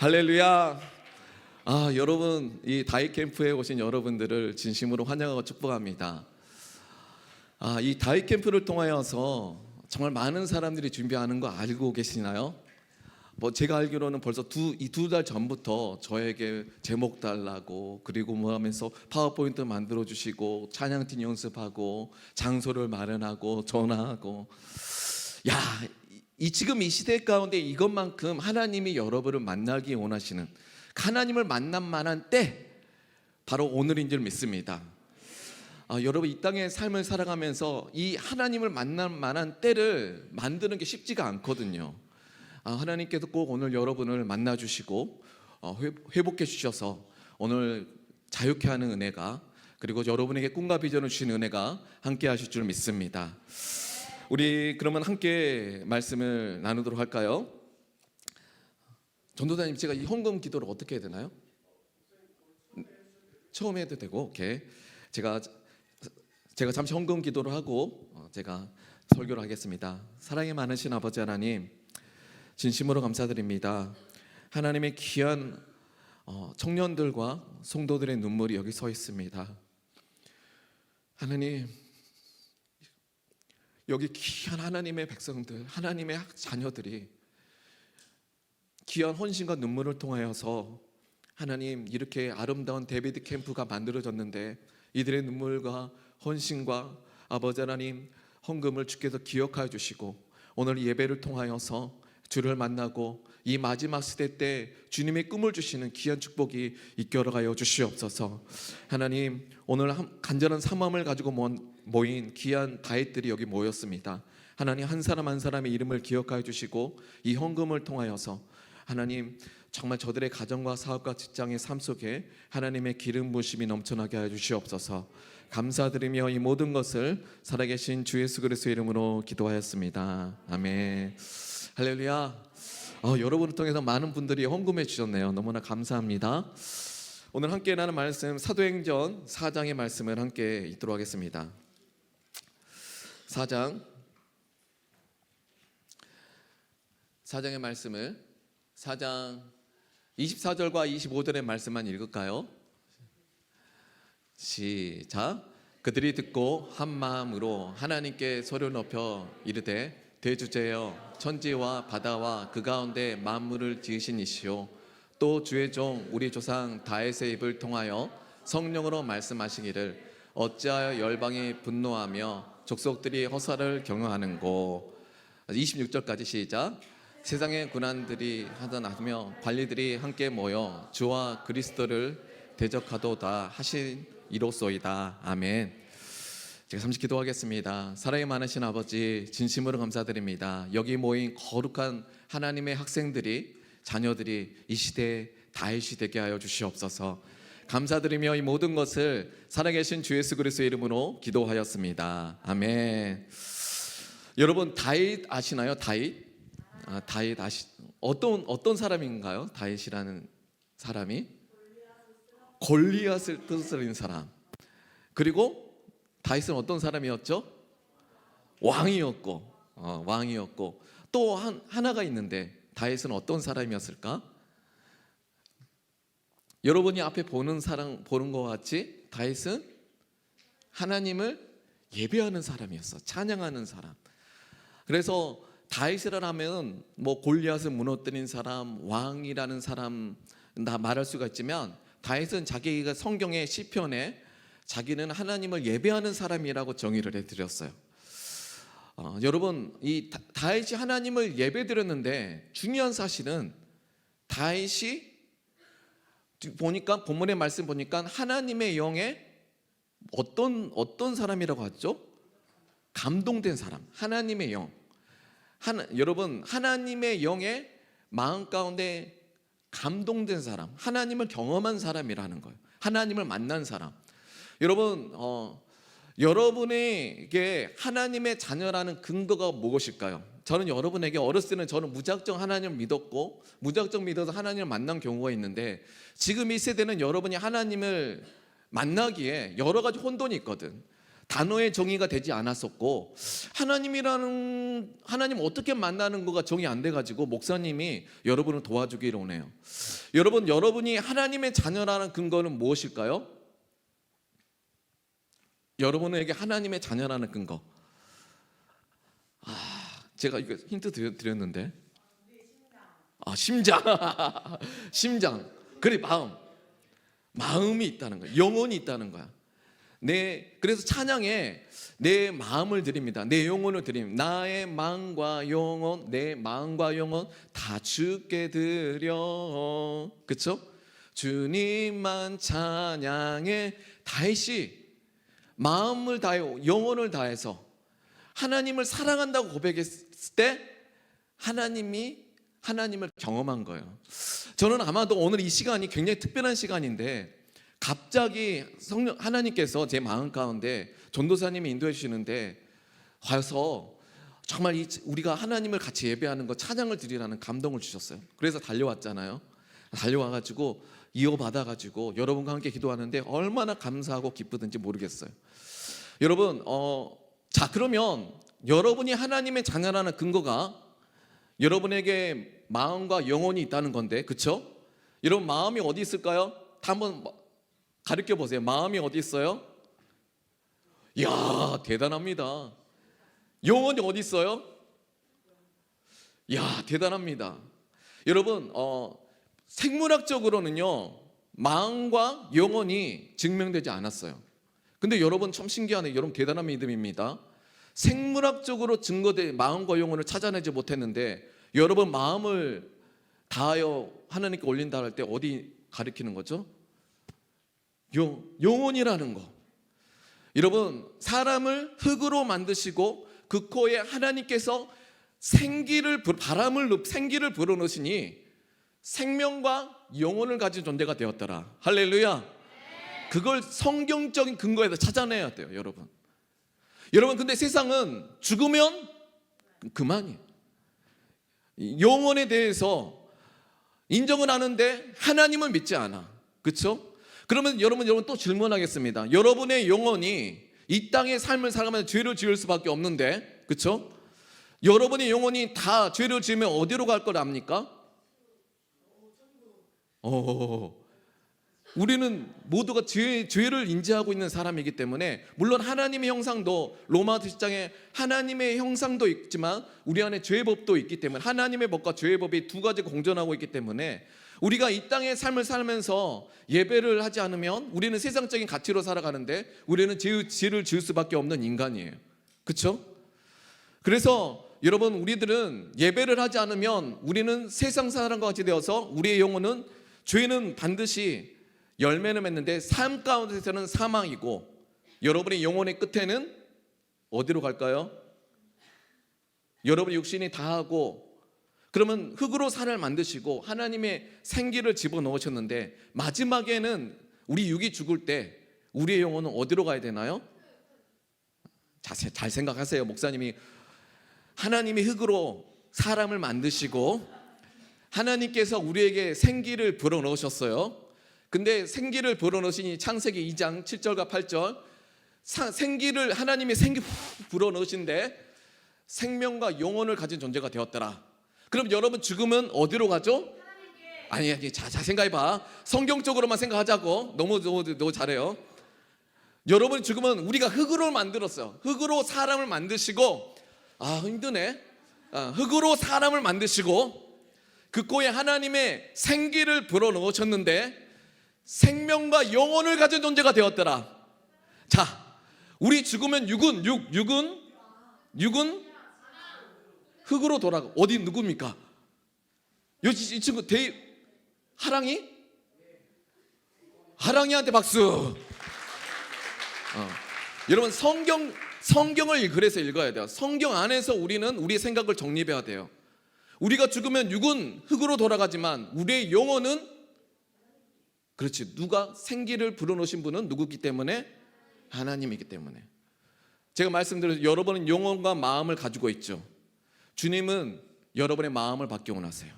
할렐루야. 여러분, 이 다윗 캠프에 오신 여러분들을 진심으로 환영하고 축복합니다. 이 다윗 캠프를 통하여서 정말 많은 사람들이 준비하는 거 알고 계시나요? 제가 알기로는 벌써 두 달 전부터 저에게 제목 달라고, 그리고 하면서 파워포인트 만들어 주시고, 찬양팀 연습하고, 장소를 마련하고, 전화하고. 지금 이 시대 가운데 이것만큼 하나님이 여러분을 만나기 원하시는, 하나님을 만날 만한 때 바로 오늘인 줄 믿습니다. 여러분, 이 땅의 삶을 살아가면서 이 하나님을 만날 만한 때를 만드는 게 쉽지가 않거든요. 하나님께서 꼭 오늘 여러분을 만나 주시고 회복해 주셔서 오늘 자유케 하는 은혜가, 그리고 여러분에게 꿈과 비전을 주시는 은혜가 함께 하실 줄 믿습니다. 우리 그러면 함께 말씀을 나누도록 할까요? 전도사님, 제가 이 헌금 기도를 어떻게 해야 되나요? 처음 해도 되고, 오케이. 제가 잠시 헌금 기도를 하고 제가 설교를 하겠습니다. 사랑이 많으신 아버지 하나님, 진심으로 감사드립니다. 하나님의 귀한 청년들과 성도들의 눈물이 여기 서 있습니다. 하나님, 여기 귀한 하나님의 백성들, 하나님의 자녀들이 귀한 헌신과 눈물을 통하여서 하나님, 이렇게 아름다운 데이비드 캠프가 만들어졌는데 이들의 눈물과 헌신과 아버지 하나님 헌금을 주께서 기억하여 주시고, 오늘 예배를 통하여서 주를 만나고 이 마지막 시대 때 주님의 꿈을 주시는 귀한 축복이 있게 하여 주시옵소서. 하나님, 오늘 간절한 사모함을 가지고 모인 귀한 다윗들이 여기 모였습니다. 하나님, 한 사람 한 사람의 이름을 기억하여 주시고 이 헌금을 통하여서 하나님, 정말 저들의 가정과 사업과 직장의 삶 속에 하나님의 기름 부으심이 넘쳐나게 하여 주시옵소서. 감사드리며 이 모든 것을 살아계신 주 예수 그리스도의 이름으로 기도하였습니다. 아멘. 할렐루야. 여러분을 통해서 많은 분들이 헌금해 주셨네요. 너무나 감사합니다. 오늘 함께 나눈 말씀, 사도행전 4장의 말씀을 함께 읽도록 하겠습니다. 4장의 말씀을 4장 24절과 25절의 말씀만 읽을까요? 시작. 그들이 듣고 한 마음으로 하나님께 소리를 높여 이르되, 대주제여, 천지와 바다와 그 가운데 만물을 지으신 이시오, 또 주의 종 우리 조상 다윗의 입을 통하여 성령으로 말씀하시기를, 어찌하여 열방이 분노하며 족속들이 허사를 경영하는고. 26절까지 시작. 세상의 군관들이 하전하며 관리들이 함께 모여 주와 그리스도를 대적하도다 하신 이로소이다. 아멘. 제가 잠시 기도하겠습니다. 사랑이 많으신 아버지, 진심으로 감사드립니다. 여기 모인 거룩한 하나님의 학생들이, 자녀들이 이 시대에 다윗이 되게 하여 주시옵소서. 감사드리며 이 모든 것을 살아계신 주 예수 그리스도의 이름으로 기도하였습니다. 아멘. 여러분, 다윗 아시나요? 다윗 어떤 사람인가요? 다윗이라는 사람이 골리앗을 쓰러뜨린 사람. 그리고 다윗은 어떤 사람이었죠? 왕이었고, 또 하나가 있는데 다윗은 어떤 사람이었을까? 여러분이 앞에 보는 것 같이 다윗은 하나님을 예배하는 사람이었어. 찬양하는 사람. 그래서 다윗이라 하면 골리앗을 무너뜨린 사람, 왕이라는 사람 다 말할 수가 있지만, 다윗은 자기가 성경의 시편에 자기는 하나님을 예배하는 사람이라고 정의를 해드렸어요. 여러분, 이 다윗이 하나님을 예배드렸는데 중요한 사실은 다윗이 보니까 본문의 말씀 보니까 하나님의 영에 어떤 사람이라고 하죠? 감동된 사람, 하나님의 영. 여러분, 하나님의 영에 마음 가운데 감동된 사람, 하나님을 경험한 사람이라는 거예요. 하나님을 만난 사람. 여러분, 여러분에게 하나님의 자녀라는 근거가 무엇일까요? 저는 여러분에게 어렸을 때는 저는 무작정 하나님을 믿었고 무작정 믿어서 하나님을 만난 경우가 있는데, 지금 이 세대는 여러분이 하나님을 만나기에 여러 가지 혼돈이 있거든. 단어의 정의가 되지 않았었고, 하나님 어떻게 만나는 거가 정의 안 돼가지고 목사님이 여러분을 도와주기를 원해요. 여러분이 하나님의 자녀라는 근거는 무엇일까요? 여러분에게 하나님의 자녀라는 근거, 제가 이거 힌트 드렸는데, 심장. 심장. 그래, 마음이 있다는 거야. 영혼이 있다는 거야. 그래서 찬양에 내 마음을 드립니다. 내 영혼을 드립니다. 나의 마음과 영혼, 내 마음과 영혼 다 주께 드려. 그렇죠? 주님만 찬양해. 다윗이 마음을 다해, 영혼을 다해서 하나님을 사랑한다고 고백했을 때 하나님을 경험한 거예요. 저는 아마도 오늘 이 시간이 굉장히 특별한 시간인데, 갑자기 하나님께서 제 마음 가운데 전도사님이 인도해 주시는데 와서 정말 우리가 하나님을 같이 예배하는 거, 찬양을 드리라는 감동을 주셨어요. 그래서 달려왔잖아요. 달려와가지고 이어받아가지고 여러분과 함께 기도하는데 얼마나 감사하고 기쁘든지 모르겠어요. 여러분, 자, 그러면 여러분이 하나님의 자녀라는 근거가 여러분에게 마음과 영혼이 있다는 건데, 그렇죠? 여러분, 마음이 어디 있을까요? 다 한번 가르쳐 보세요. 마음이 어디 있어요? 이야, 대단합니다. 영혼이 어디 있어요? 이야, 대단합니다. 여러분, 생물학적으로는요, 마음과 영혼이 증명되지 않았어요. 근데 여러분 참 신기하네요. 여러분 대단한 믿음입니다. 생물학적으로 증거된 마음과 영혼을 찾아내지 못했는데, 여러분 마음을 다하여 하나님께 올린다 할 때 어디 가리키는 거죠? 영혼이라는 거. 여러분, 사람을 흙으로 만드시고 그 코에 하나님께서 생기를 불어넣으시니 생명과 영혼을 가진 존재가 되었더라. 할렐루야. 그걸 성경적인 근거에서 찾아내야 돼요, 여러분. 근데 세상은 죽으면 그만이에요. 영혼에 대해서 인정은 하는데 하나님은 믿지 않아. 그렇죠? 그러면 여러분 또 질문하겠습니다. 여러분의 영혼이 이 땅의 삶을 살아가면서 죄를 지을 수밖에 없는데, 그렇죠? 여러분의 영혼이 다 죄를 지으면 어디로 갈 걸 압니까? 우리는 모두가 죄를 인지하고 있는 사람이기 때문에, 물론 하나님의 형상도, 로마서 10장에 하나님의 형상도 있지만 우리 안에 죄의 법도 있기 때문에, 하나님의 법과 죄의 법이 두 가지가 공존하고 있기 때문에, 우리가 이 땅의 삶을 살면서 예배를 하지 않으면 우리는 세상적인 가치로 살아가는데 우리는 죄를 지을 수밖에 없는 인간이에요. 그렇죠? 그래서 여러분, 우리들은 예배를 하지 않으면 우리는 세상 사람과 같이 되어서 우리의 영혼은, 죄는 반드시 열매는 맺는데 삶 가운데서는 사망이고, 여러분의 영혼의 끝에는 어디로 갈까요? 여러분의 육신이 다하고, 그러면 흙으로 산을 만드시고 하나님의 생기를 집어넣으셨는데, 마지막에는 우리 육이 죽을 때 우리의 영혼은 어디로 가야 되나요? 잘 생각하세요. 목사님이 하나님이 흙으로 사람을 만드시고 하나님께서 우리에게 생기를 불어넣으셨어요. 근데 생기를 불어넣으시니 창세기 2장 7절과 8절, 하나님의 생기 불어넣으신데 생명과 영혼을 가진 존재가 되었더라. 그럼 여러분 죽으면 어디로 가죠? 아니, 자 생각해봐. 성경적으로만 생각하자고. 너무 잘해요. 여러분 죽으면 우리가 흙으로 만들었어요. 흙으로 사람을 만드시고, 힘드네. 흙으로 사람을 만드시고 그 코에 하나님의 생기를 불어넣으셨는데 생명과 영혼을 가진 존재가 되었더라. 자, 우리 죽으면 육은 흙으로 돌아가. 어디 누굽니까? 이 친구 하랑이한테 박수. 여러분, 성경을 그래서 읽어야 돼요. 성경 안에서 우리는 우리의 생각을 정립해야 돼요. 우리가 죽으면 육은 흙으로 돌아가지만 우리의 영혼은, 그렇지, 누가 생기를 불어넣으신 분은 누구기 때문에? 하나님이기 때문에. 제가 말씀드린 여러분은 영혼과 마음을 가지고 있죠. 주님은 여러분의 마음을 받기 원하세요.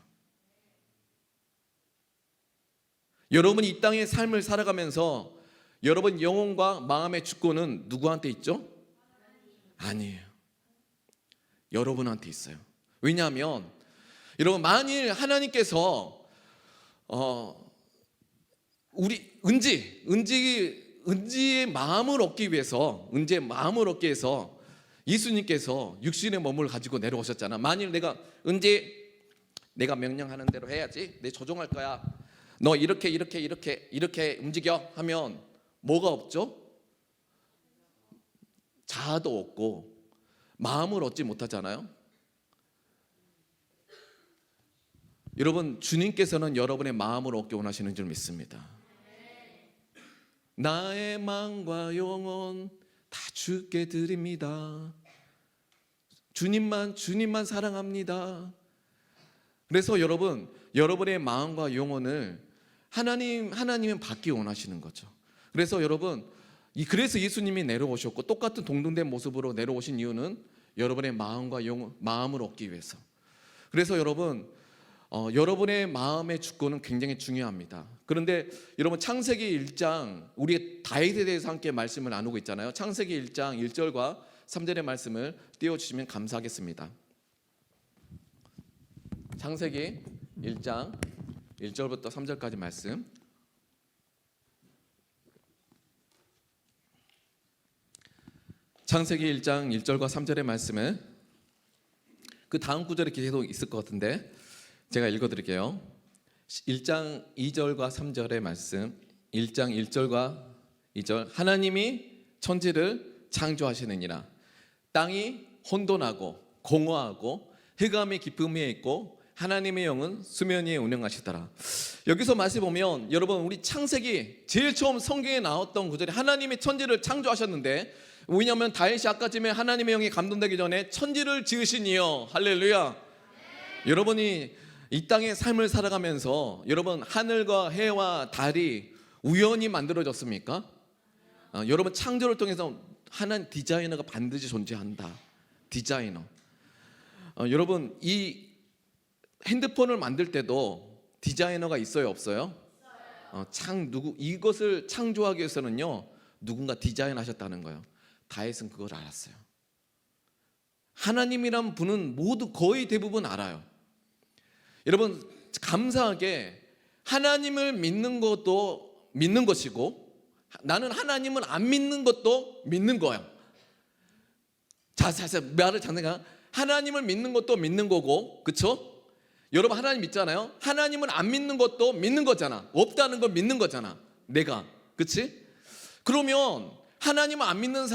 여러분이 이 땅의 삶을 살아가면서 여러분 영혼과 마음의 주권은 누구한테 있죠? 아니에요. 여러분한테 있어요. 왜냐하면 여러분 만일 하나님께서 우리 은지의 마음을 얻기 위해서 예수님께서 육신의 몸을 가지고 내려오셨잖아. 만일 내가 명령하는 대로 해야지, 내 조종할 거야, 너 이렇게 움직여 하면 뭐가 없죠? 자아도 없고 마음을 얻지 못하잖아요. 여러분 주님께서는 여러분의 마음을 얻기 원하시는 줄 믿습니다. 나의 마음과 영혼 다 주께 드립니다. 주님만 사랑합니다. 그래서 여러분의 마음과 영혼을 하나님은 받기 원하시는 거죠. 그래서 그래서 예수님이 내려오셨고 똑같은 동등된 모습으로 내려오신 이유는 여러분의 마음과 마음을 얻기 위해서. 그래서 여러분의 마음의 주권은 굉장히 중요합니다. 그런데 여러분 창세기 1장 우리 다윗에 대해서 함께 말씀을 나누고 있잖아요. 창세기 1장 1절과 3절의 말씀을 띄워주시면 감사하겠습니다. 창세기 1장 1절부터 3절까지 말씀. 창세기 1장 1절과 3절의 말씀은 그 다음 구절에 계속 있을 것 같은데 제가 읽어드릴게요. 1장 2절과 3절의 말씀. 1장 1절과 2절. 하나님이 천지를 창조하시느니라. 땅이 혼돈하고 공허하고 흑암의 깊음에 있고 하나님의 영은 수면 위에 운행하시더라. 여기서 말씀 보면 여러분 우리 창세기 제일 처음 성경에 나왔던 구절이 하나님이 천지를 창조하셨는데, 왜냐하면 다윗이 아까쯤에 하나님의 영이 감동되기 전에 천지를 지으시니요. 할렐루야. 여러분이 이 땅의 삶을 살아가면서 여러분 하늘과 해와 달이 우연히 만들어졌습니까? 여러분 창조를 통해서 하나님 디자이너가 반드시 존재한다. 디자이너. 여러분 이 핸드폰을 만들 때도 디자이너가 있어요, 없어요? 이것을 창조하기 위해서는요 누군가 디자인하셨다는 거예요. 다윗은 그걸 알았어요. 하나님이란 분은 거의 대부분 알아요. 여러분 감사하게 하나님을 믿는 것도 믿는 것이고 나는 하나님을 안 믿는 것도 믿는 거예요. 자, 말을 장난가 하나님을 믿는 것도 믿는 거고, 그렇죠? 여러분 하나님 믿잖아요. 하나님을 안 믿는 것도 믿는 거잖아. 없다는 걸 믿는 거잖아. 내가, 그렇지? 그러면 하나님을 안 믿는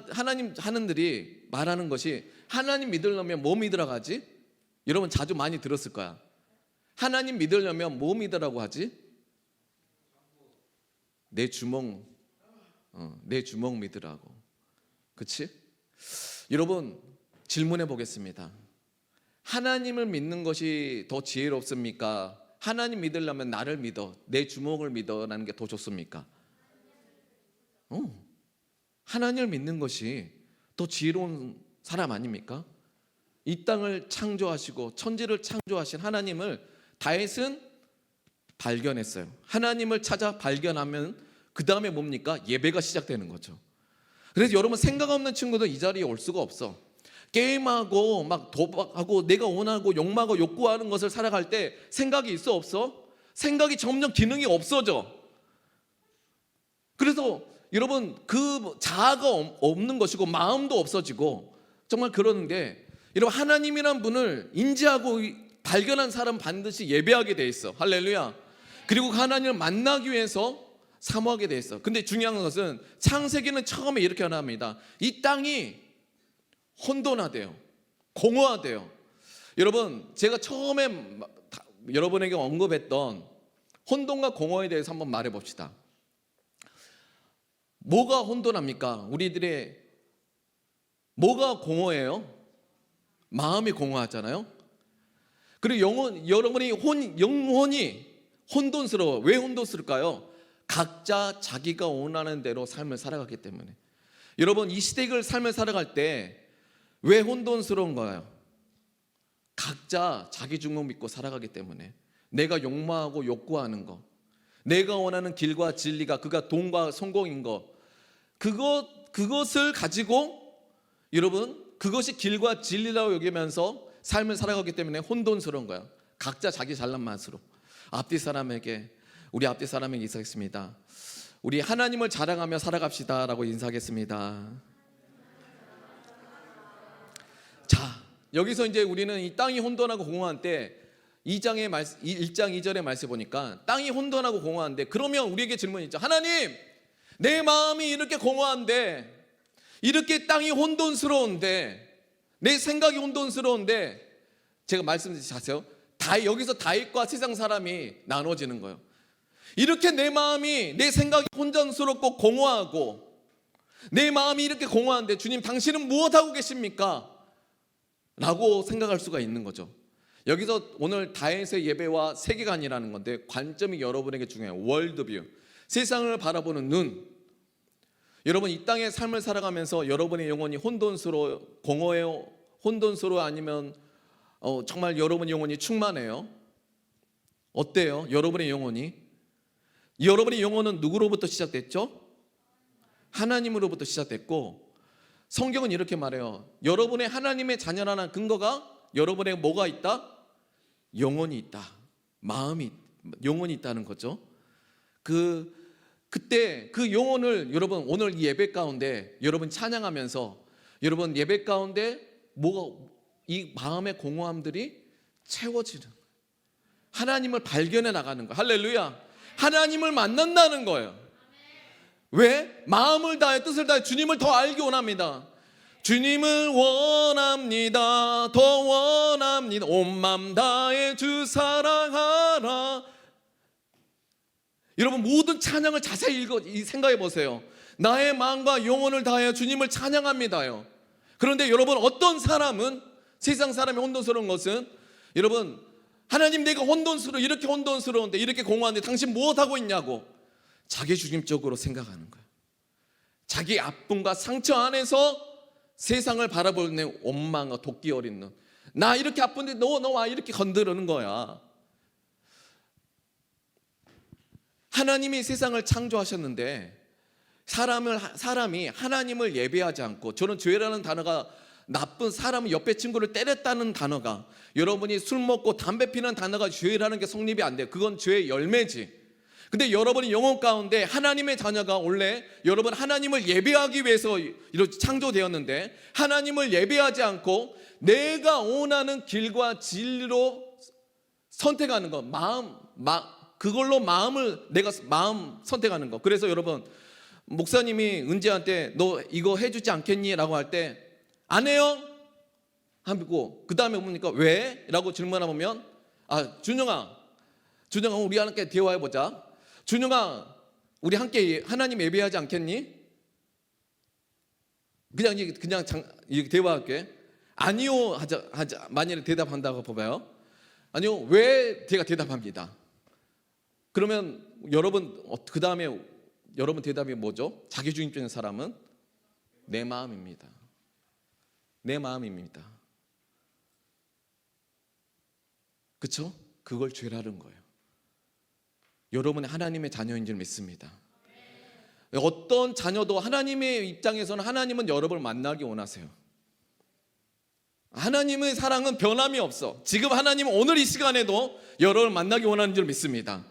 하나님들이 말하는 것이 하나님 믿으려면 뭐 믿으라고 하지? 여러분 자주 많이 들었을 거야. 하나님 믿으려면 뭐 믿으라고 하지? 내 주먹 믿으라고. 그렇지? 여러분 질문해 보겠습니다. 하나님을 믿는 것이 더 지혜롭습니까? 하나님 믿으려면 나를 믿어, 내 주먹을 믿어라는 게 더 좋습니까? 하나님을 믿는 것이 더 지혜로운 사람 아닙니까? 이 땅을 창조하시고 천지를 창조하신 하나님을 다윗은 발견했어요. 하나님을 찾아 발견하면 그 다음에 뭡니까? 예배가 시작되는 거죠. 그래서 여러분 생각 없는 친구들 이 자리에 올 수가 없어. 게임하고 막 도박하고 내가 원하고 욕망하고 욕구하는 것을 살아갈 때 생각이 있어, 없어? 생각이 점점 기능이 없어져. 그래서 여러분 그 자아가 없는 것이고 마음도 없어지고 정말 그러는 게, 여러분 하나님이란 분을 인지하고 발견한 사람은 반드시 예배하게 돼 있어. 할렐루야. 그리고 하나님을 만나기 위해서 사모하게 돼 있어. 근데 중요한 것은 창세기는 처음에 이렇게 하나합니다. 이 땅이 혼돈하대요. 공허하대요. 여러분 제가 처음에 여러분에게 언급했던 혼돈과 공허에 대해서 한번 말해 봅시다. 뭐가 혼돈합니까? 우리들의 뭐가 공허해요? 마음이 공허하잖아요. 그리고 여러분이 영혼이 혼돈스러워. 왜 혼돈스러울까요? 각자 자기가 원하는 대로 삶을 살아가기 때문에. 여러분 이 시대의 삶을 살아갈 때 왜 혼돈스러운 거예요? 각자 자기 주먹 믿고 살아가기 때문에. 내가 욕망하고 욕구하는 거, 내가 원하는 길과 진리가 그가 돈과 성공인 것, 그것을 가지고 여러분 그것이 길과 진리라고 여기면서 삶을 살아가기 때문에 혼돈스러운 거야. 각자 자기 잘난 맛으로. 앞뒤 사람에게, 우리 앞뒤 사람에게 인사하겠습니다. 우리 하나님을 자랑하며 살아갑시다 라고 인사하겠습니다. 자, 여기서 이제 우리는 이 땅이 혼돈하고 공허한 때 1장 2절의 말씀 보니까 땅이 혼돈하고 공허한데, 그러면 우리에게 질문이 있죠. 하나님, 내 마음이 이렇게 공허한데, 이렇게 땅이 혼돈스러운데, 내 생각이 혼돈스러운데, 제가 말씀드리자세요. 여기서 다윗과 세상 사람이 나눠지는 거예요. 이렇게 내 마음이, 내 생각이 혼돈스럽고 공허하고, 내 마음이 이렇게 공허한데 주님 당신은 무엇하고 계십니까? 라고 생각할 수가 있는 거죠. 여기서 오늘 다윗의 예배와 세계관이라는 건데, 관점이 여러분에게 중요해요. 월드뷰, 세상을 바라보는 눈. 여러분 이 땅의 삶을 살아가면서 여러분의 영혼이 공허해요? 혼돈스러워? 아니면 정말 여러분의 영혼이 충만해요? 어때요? 여러분의 영혼은 누구로부터 시작됐죠? 하나님으로부터 시작됐고, 성경은 이렇게 말해요. 여러분의 하나님의 자녀라는 근거가 여러분의 뭐가 있다? 영혼이 있다. 영혼이 있다는 거죠. 그때 그 영혼을 여러분 오늘 이 예배 가운데 여러분 찬양하면서 여러분 예배 가운데 이 마음의 공허함들이 채워지는, 하나님을 발견해 나가는 거예요. 할렐루야. 하나님을 만난다는 거예요. 왜? 마음을 다해 뜻을 다해 주님을 더 알기 원합니다. 주님을 원합니다. 더 원합니다. 온 마음 다해 주 사랑하라. 여러분 모든 찬양을 자세히 생각해 보세요. 나의 마음과 영혼을 다하여 주님을 찬양합니다요. 그런데 여러분 어떤 사람은, 세상 사람이 혼돈스러운 것은, 여러분 하나님 내가 이렇게 혼돈스러운데, 이렇게 공허한데 당신 무엇하고 있냐고 자기 중심적으로 생각하는 거예요. 자기 아픔과 상처 안에서 세상을 바라보는 원망과 도끼 어린 눈. 나 이렇게 아픈데 너 와 이렇게 건드리는 거야. 하나님이 세상을 창조하셨는데 사람이 하나님을 예배하지 않고, 저는 죄라는 단어가 나쁜 사람 옆에 친구를 때렸다는 단어가, 여러분이 술 먹고 담배 피는 단어가 죄라는 게 성립이 안 돼요. 그건 죄의 열매지. 근데 여러분이 영혼 가운데 하나님의 자녀가 원래 여러분 하나님을 예배하기 위해서 이렇게 창조되었는데, 하나님을 예배하지 않고 내가 원하는 길과 진리로 선택하는 것, 그걸로 내가 마음 선택하는 것. 그래서 여러분 목사님이 은지한테 너 이거 해주지 않겠니? 라고 할 때 안 해요 하고, 그 다음에 뭡니까? 왜? 라고 질문하면, 준영아 우리 함께 대화해보자. 준영아 우리 함께 하나님 예배하지 않겠니? 그냥 이렇게 대화할게. 아니요 하자. 만약에 대답한다고 봐봐요. 아니요. 왜? 제가 대답합니다. 그러면 여러분 그 다음에 여러분 대답이 뭐죠? 자기중심적인 사람은 내 마음입니다. 내 마음입니다. 그렇죠? 그걸 죄라는 거예요. 여러분은 하나님의 자녀인 줄 믿습니다. 어떤 자녀도 하나님의 입장에서는 하나님은 여러분을 만나기 원하세요. 하나님의 사랑은 변함이 없어. 지금 하나님은 오늘 이 시간에도 여러분을 만나기 원하는 줄 믿습니다.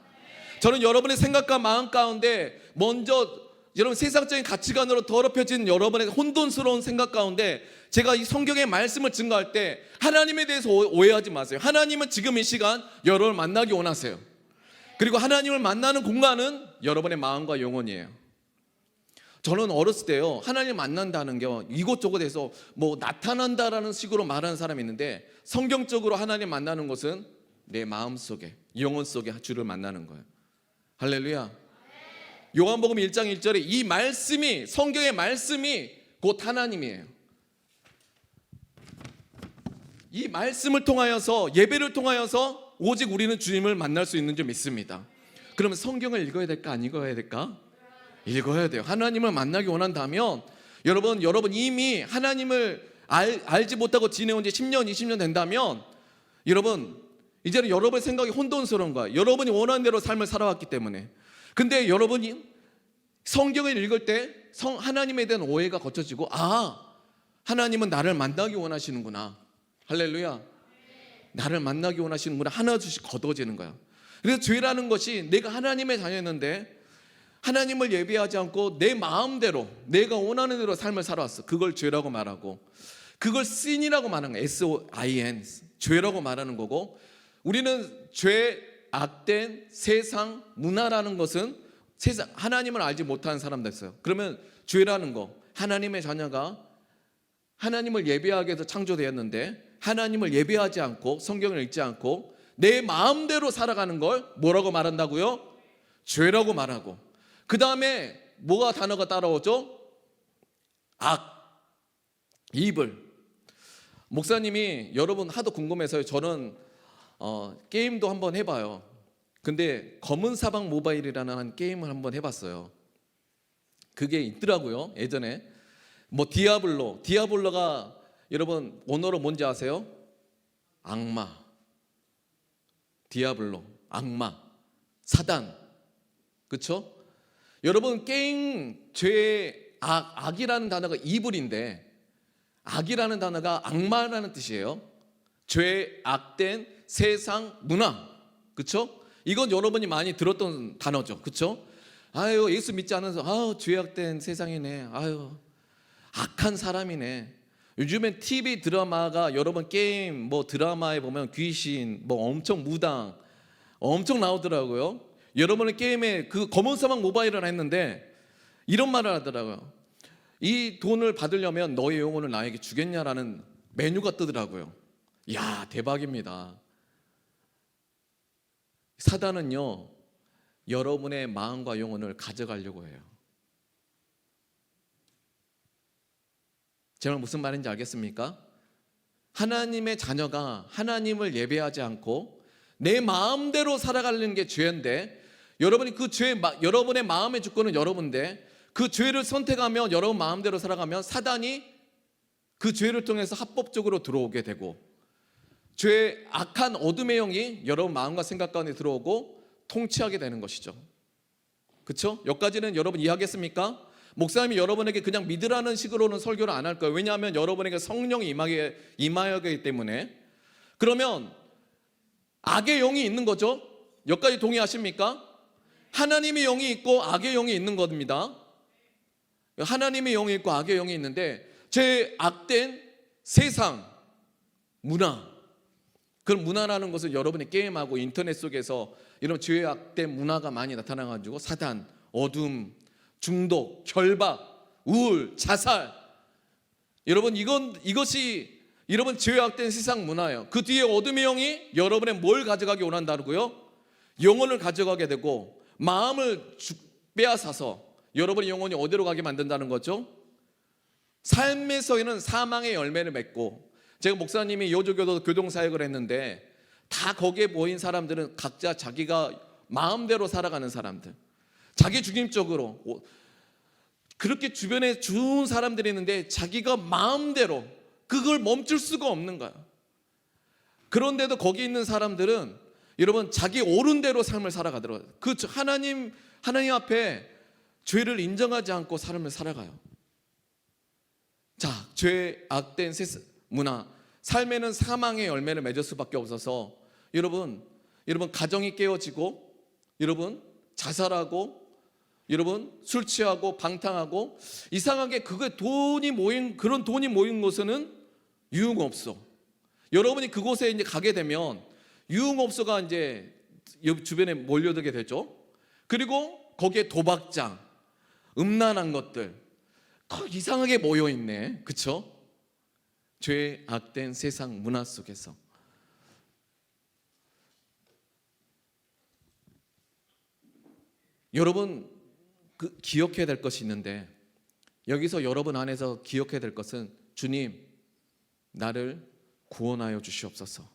저는 여러분의 생각과 마음 가운데 먼저 여러분 세상적인 가치관으로 더럽혀진 여러분의 혼돈스러운 생각 가운데 제가 이 성경의 말씀을 증거할 때 하나님에 대해서 오해하지 마세요. 하나님은 지금 이 시간 여러분을 만나기 원하세요. 그리고 하나님을 만나는 공간은 여러분의 마음과 영혼이에요. 저는 어렸을 때요, 하나님을 만난다는 게 이곳저곳에서 뭐 나타난다라는 식으로 말하는 사람이 있는데, 성경적으로 하나님 만나는 것은 내 마음 속에, 영혼 속에 주를 만나는 거예요. 할렐루야. 요한복음 1장 1절에 이 말씀이, 성경의 말씀이 곧 하나님이에요. 이 말씀을 통하여서, 예배를 통하여서 오직 우리는 주님을 만날 수 있는 줄 믿습니다. 그러면 성경을 읽어야 될까 안 읽어야 될까? 읽어야 돼요. 하나님을 만나기 원한다면 여러분 이미 하나님을 알지 못하고 지내온 지 10년 20년 된다면 여러분 이제는 여러분의 생각이 혼돈스러운 거야. 여러분이 원하는 대로 삶을 살아왔기 때문에. 근데 여러분이 성경을 읽을 때 하나님에 대한 오해가 거쳐지고, 하나님은 나를 만나기 원하시는구나. 할렐루야. 나를 만나기 원하시는구나. 하나둘씩 걷어지는 거야. 그래서 죄라는 것이 내가 하나님의 자녀였는데 하나님을 예배하지 않고 내 마음대로 내가 원하는 대로 삶을 살아왔어. 그걸 죄라고 말하고, 그걸 sin이라고 말하는 거야. sin, 죄라고 말하는 거고, 우리는 죄, 악된 세상, 문화라는 것은 세상, 하나님을 알지 못하는 사람들 있어요. 그러면 죄라는 거, 하나님의 자녀가 하나님을 예배하기 위해서 창조되었는데 하나님을 예배하지 않고 성경을 읽지 않고 내 마음대로 살아가는 걸 뭐라고 말한다고요? 죄라고 말하고, 그 다음에 뭐가 단어가 따라오죠? 악, evil. 목사님이 여러분 하도 궁금해서요. 저는 게임도 한번 해봐요. 근데 검은 사방 모바일이라는 한 게임을 한번 해봤어요. 그게 있더라고요. 예전에 뭐 디아블로가 여러분 원어로 뭔지 아세요? 악마. 디아블로, 악마, 사단. 그렇죠? 여러분 게임 죄 악이라는 단어가 이불인데, 악이라는 단어가 악마라는 뜻이에요. 죄, 악된 세상, 문화. 그렇죠? 이건 여러분이 많이 들었던 단어죠. 그렇죠? 아유, 예수 믿지 않아서 죄악된 세상이네. 아유, 악한 사람이네. 요즘엔 TV 드라마가, 여러분 게임 뭐 드라마에 보면 귀신 뭐 엄청 무당 엄청 나오더라고요. 여러분은 게임에 그 검은 사막 모바일을 했는데 이런 말을 하더라고요. 이 돈을 받으려면 너의 영혼을 나에게 주겠냐라는 메뉴가 뜨더라고요. 이야, 대박입니다. 사단은요, 여러분의 마음과 영혼을 가져가려고 해요. 제가 무슨 말인지 알겠습니까? 하나님의 자녀가 하나님을 예배하지 않고 내 마음대로 살아가는 게 죄인데, 여러분이 그 죄, 여러분의 마음의 주권은 여러분인데 그 죄를 선택하면, 여러분 마음대로 살아가면 사단이 그 죄를 통해서 합법적으로 들어오게 되고, 죄의 악한 어둠의 영이 여러분 마음과 생각 가운데 들어오고 통치하게 되는 것이죠. 그렇죠? 여기까지는 여러분 이해하겠습니까? 목사님이 여러분에게 그냥 믿으라는 식으로는 설교를 안 할 거예요. 왜냐하면 여러분에게 성령이 임하게 되기 때문에. 그러면 악의 영이 있는 거죠. 여기까지 동의하십니까? 하나님의 영이 있고 악의 영이 있는 겁니다. 하나님의 영이 있고 악의 영이 있는데, 제 악된 세상, 문화, 그런 문화라는 것은 여러분이 게임하고 인터넷 속에서 이런 죄의 악된 문화가 많이 나타나가지고 사단, 어둠, 중독, 결박, 우울, 자살. 여러분 이것이 여러분 죄의 악된 세상 문화예요. 그 뒤에 어둠의 영이 여러분의 뭘 가져가기 원한다고요? 영혼을 가져가게 되고 마음을 빼앗아서 여러분의 영혼이 어디로 가게 만든다는 거죠? 삶에서는 사망의 열매를 맺고, 제가 목사님이 여주교도 교동사역을 했는데 다 거기에 모인 사람들은 각자 자기가 마음대로 살아가는 사람들, 자기 중심적으로 그렇게 주변에 좋은 사람들이 있는데 자기가 마음대로 그걸 멈출 수가 없는 거야. 그런데도 거기 있는 사람들은 여러분 자기 옳은 대로 삶을 살아가더라고요. 그 하나님 앞에 죄를 인정하지 않고 삶을 살아가요. 자, 죄, 악된 문화, 삶에는 사망의 열매를 맺을 수밖에 없어서 여러분 가정이 깨어지고, 여러분 자살하고, 여러분 술 취하고 방탕하고, 이상하게 그런 돈이 모인 곳에는 유흥업소. 여러분이 그곳에 이제 가게 되면 유흥업소가 이제 주변에 몰려들게 되죠. 그리고 거기에 도박장, 음란한 것들 이상하게 모여 있네. 그렇죠? 죄, 악된 세상 문화 속에서. 여러분 기억해야 될 것이 있는데, 여기서 여러분 안에서 기억해야 될 것은, 주님 나를 구원하여 주시옵소서.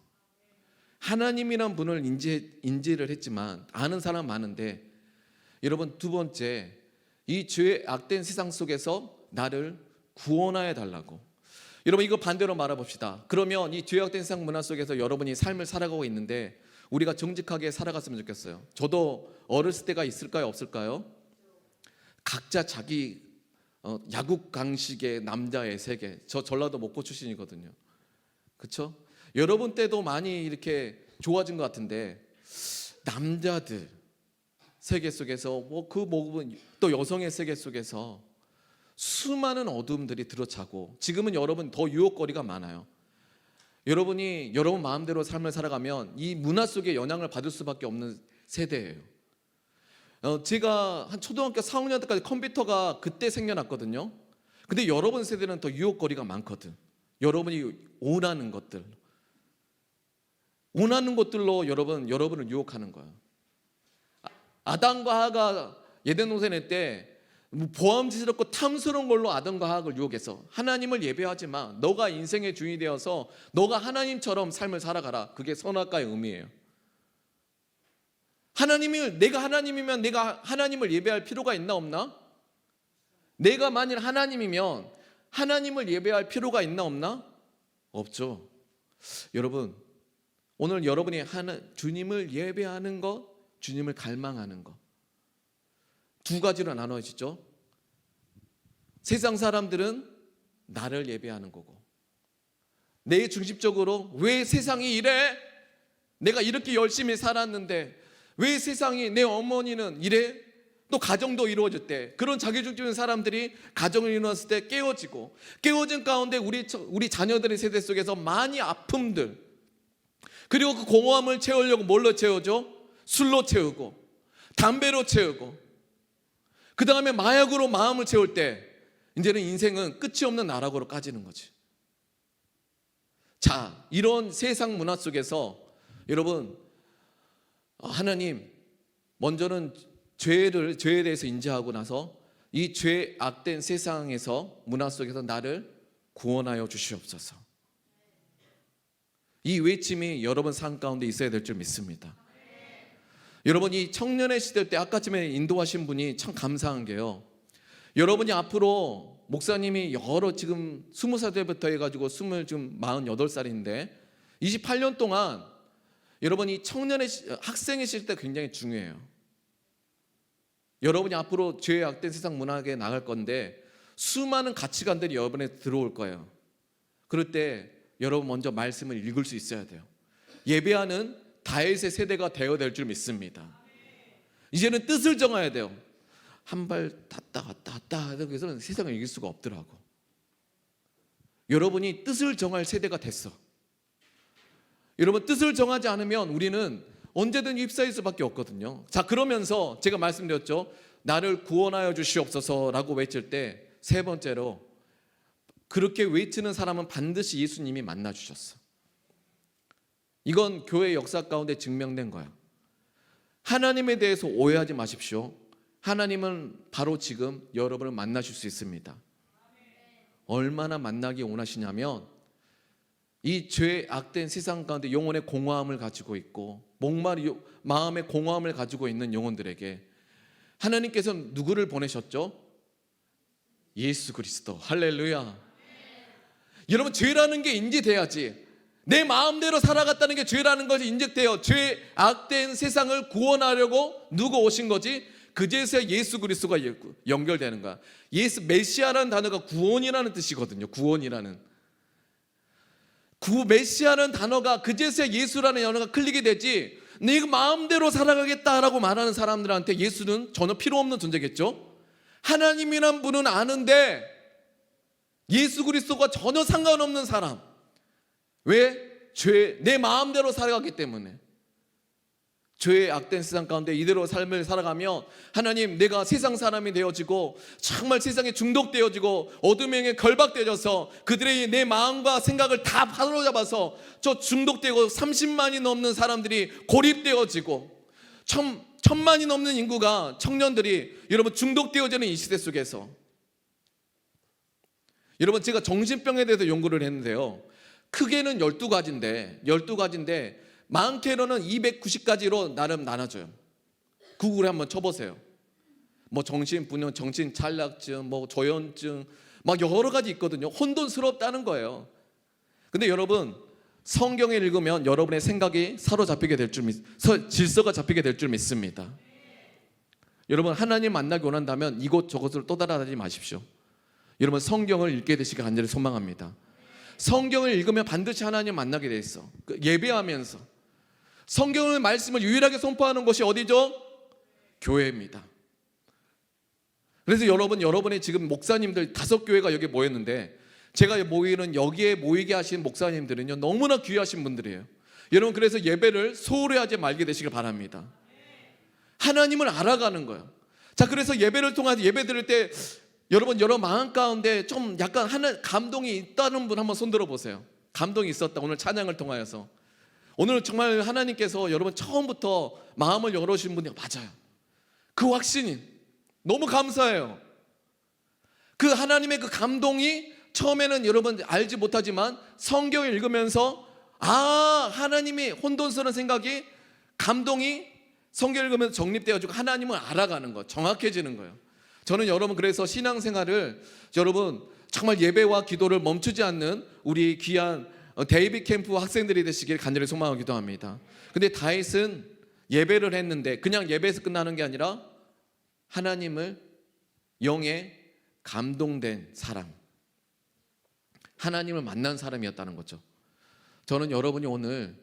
하나님이란 분을 인지를 했지만 아는 사람 많은데, 여러분 두 번째, 이 죄의 악된 세상 속에서 나를 구원하여 달라고. 여러분 이거 반대로 말해봅시다. 그러면 이 죄악된 세상 문화 속에서 여러분이 삶을 살아가고 있는데 우리가 정직하게 살아갔으면 좋겠어요. 저도 어렸을 때가 있을까요, 없을까요? 각자 자기 야국 강식의 남자의 세계. 저 전라도 목포 출신이거든요. 그렇죠? 여러분 때도 많이 이렇게 좋아진 것 같은데, 남자들 세계 속에서 또 여성의 세계 속에서 수많은 어둠들이 들어차고, 지금은 여러분 더 유혹거리가 많아요. 여러분이 여러분 마음대로 삶을 살아가면 이 문화 속에 영향을 받을 수밖에 없는 세대예요. 제가 한 초등학교 4학년 때까지 컴퓨터가 그때 생겨났거든요. 근데 여러분 세대는 더 유혹거리가 많거든. 여러분이 원하는 것들로 여러분을 유혹하는 거야. 아담과 하와가 에덴 동산에 때 보암지스럽고 탐스러운 걸로 아담과 하와를 유혹해서, 하나님을 예배하지 마, 너가 인생의 주인이 되어서 너가 하나님처럼 삶을 살아가라. 그게 선악과의 의미예요. 내가 하나님이면 내가 하나님을 예배할 필요가 있나 없나? 내가 만일 하나님이면 하나님을 예배할 필요가 있나 없나? 없죠. 여러분, 오늘 여러분이 주님을 예배하는 것, 주님을 갈망하는 것, 두 가지로 나눠지죠. 세상 사람들은 나를 예배하는 거고, 내 중심적으로 왜 세상이 이래? 내가 이렇게 열심히 살았는데 왜 세상이, 내 어머니는 이래? 또 가정도 이루어질 때, 그런 자기중심적인 사람들이 가정을 이루었을 때 깨어진 가운데 우리 자녀들의 세대 속에서 많이 아픔들, 그리고 그 공허함을 채우려고 뭘로 채우죠? 술로 채우고 담배로 채우고, 그 다음에 마약으로 마음을 채울 때 이제는 인생은 끝이 없는 나락으로 까지는 거지. 자, 이런 세상 문화 속에서 여러분, 하나님 먼저는 죄에 대해서 인지하고 나서 이 죄 악된 세상에서, 문화 속에서 나를 구원하여 주시옵소서. 이 외침이 여러분 삶 가운데 있어야 될 줄 믿습니다. 여러분, 이 청년의 시대 때 아까쯤에 인도하신 분이 참 감사한 게요, 여러분이 앞으로 목사님이 지금 20살 때부터 해가지고 지금 48살인데 28년 동안 여러분이 학생의 시대 때 굉장히 중요해요. 여러분이 앞으로 죄의 악된 세상 문화에 나갈 건데 수많은 가치관들이 여러분에 들어올 거예요. 그럴 때 여러분 먼저 말씀을 읽을 수 있어야 돼요. 예배하는 다윗의 세대가 되어야 될 줄 믿습니다. 이제는 뜻을 정해야 돼요. 한 발 왔다 그래서 세상을 이길 수가 없더라고. 여러분이 뜻을 정할 세대가 됐어. 여러분, 뜻을 정하지 않으면 우리는 언제든 휩싸일 수밖에 없거든요. 자, 그러면서 제가 말씀드렸죠, 나를 구원하여 주시옵소서라고 외칠 때, 세 번째로 그렇게 외치는 사람은 반드시 예수님이 만나 주셨어. 이건 교회 역사 가운데 증명된 거야. 하나님에 대해서 오해하지 마십시오. 하나님은 바로 지금 여러분을 만나실 수 있습니다. 얼마나 만나기 원하시냐면, 이 죄 악된 세상 가운데 영혼의 공허함을 가지고 있고 마음의 공허함을 가지고 있는 영혼들에게 하나님께서 누구를 보내셨죠? 예수 그리스도. 할렐루야. 여러분, 죄라는 게 인지돼야지. 내 마음대로 살아갔다는 게 죄라는 것이 인정돼요. 죄 악된 세상을 구원하려고 누가 오신 거지? 그제서야 예수 그리스도가 연결되는 거야. 메시아라는 단어가 구원이라는 뜻이거든요. 구원이라는. 메시아라는 단어가 그제서야 예수라는 단어가 클릭이 되지, 내가 마음대로 살아가겠다라고 말하는 사람들한테 예수는 전혀 필요 없는 존재겠죠. 하나님이란 분은 아는데 예수 그리스도가 전혀 상관없는 사람. 왜? 내 마음대로 살아가기 때문에. 죄의 악된 세상 가운데 이대로 삶을 살아가며, 하나님, 내가 세상 사람이 되어지고 정말 세상에 중독되어지고 어둠의 영에 결박되어져서 그들의 내 마음과 생각을 다 사로잡아서 저 중독되고 30만이 넘는 사람들이 고립되어지고 1000만이 넘는 인구가, 청년들이 여러분 중독되어지는 이 시대 속에서, 여러분, 제가 정신병에 대해서 연구를 했는데요, 크게는 12가지인데 많게로는 290가지로 나름 나눠져요. 구글에 한번 쳐보세요. 뭐 정신분열, 정신찬락증, 뭐 조현증, 막 여러 가지 있거든요. 혼돈스럽다는 거예요. 근데 여러분, 성경을 읽으면 여러분의 생각이 사로잡히게 될 줄 질서가 잡히게 될 줄 믿습니다. 여러분, 하나님 만나기 원한다면 이곳저곳을 떠돌아다니지 마십시오. 여러분, 성경을 읽게 되시길 간절히 소망합니다. 성경을 읽으면 반드시 하나님 만나게 돼 있어. 예배하면서 성경의 말씀을 유일하게 선포하는 곳이 어디죠? 교회입니다. 그래서 여러분의 지금 목사님들 5교회가 여기 모였는데, 제가 모이는 여기에 모이게 하신 목사님들은요 너무나 귀하신 분들이에요. 여러분, 그래서 예배를 소홀히 하지 말게 되시길 바랍니다. 하나님을 알아가는 거예요. 자, 그래서 예배를 통해서 예배 드릴 때 여러분, 여러 마음 가운데 좀 약간 감동이 있다는 분 한번 손들어 보세요. 감동이 있었다, 오늘 찬양을 통하여서. 오늘 정말 하나님께서 여러분 처음부터 마음을 열어주신 분이 맞아요. 그 확신이 너무 감사해요. 그 하나님의 그 감동이 처음에는 여러분 알지 못하지만 성경을 읽으면서 하나님이 혼돈스러운 생각이, 감동이 성경을 읽으면서 정립되어지고 하나님을 알아가는 것, 정확해지는 거예요. 저는 여러분 그래서 신앙생활을 여러분 정말 예배와 기도를 멈추지 않는 우리 귀한 데이빗 캠프 학생들이 되시길 간절히 소망하고 기도합니다. 근데 다윗은 예배를 했는데 그냥 예배에서 끝나는 게 아니라 하나님을 영에 감동된 사람, 하나님을 만난 사람이었다는 거죠. 저는 여러분이 오늘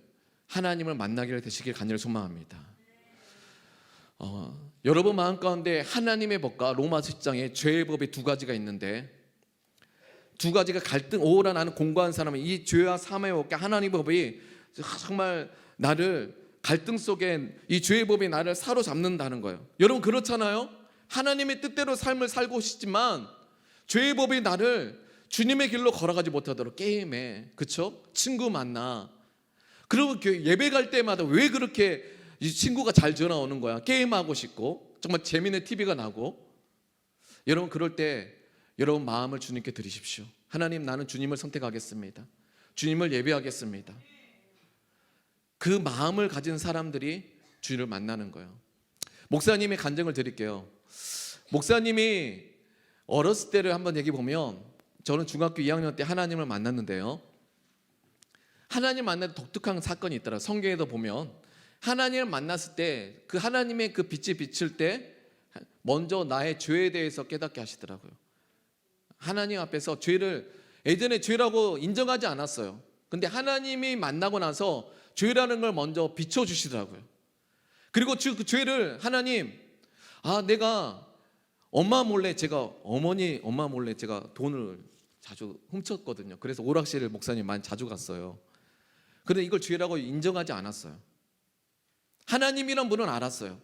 하나님을 만나기를 되시길 간절히 소망합니다. 여러분 마음 가운데 하나님의 법과 로마서 10장에 죄의 법이 2가지가 있는데, 2가지가 갈등, 오호라 나는 공고한 사람은 이 죄와 사망의 법과 하나님의 법이 정말 나를, 갈등 속에 이 죄의 법이 나를 사로잡는다는 거예요. 여러분 그렇잖아요. 하나님의 뜻대로 삶을 살고 싶지만 죄의 법이 나를 주님의 길로 걸어가지 못하도록 게임해, 그쵸? 친구 만나. 그리고 예배 갈 때마다 왜 그렇게 이 친구가 잘 전화 오는 거야? 게임하고 싶고 정말 재미있는 TV가 나고. 여러분 그럴 때 여러분 마음을 주님께 드리십시오. 하나님, 나는 주님을 선택하겠습니다. 주님을 예배하겠습니다. 그 마음을 가진 사람들이 주님을 만나는 거예요. 목사님의 간증을 드릴게요. 목사님이 어렸을 때를 한번 얘기 보면, 저는 중학교 2학년 때 하나님을 만났는데요, 하나님 만날 때 독특한 사건이 있더라고요. 성경에도 보면 하나님을 만났을 때 그 하나님의 그 빛이 비칠 때 먼저 나의 죄에 대해서 깨닫게 하시더라고요. 하나님 앞에서 죄를, 예전에 죄라고 인정하지 않았어요. 근데 하나님이 만나고 나서 죄라는 걸 먼저 비춰주시더라고요. 그리고 그 죄를 하나님, 내가 엄마 몰래 제가 돈을 자주 훔쳤거든요. 그래서 오락실을 목사님 많이 자주 갔어요. 그런데 이걸 죄라고 인정하지 않았어요. 하나님이란 분은 알았어요.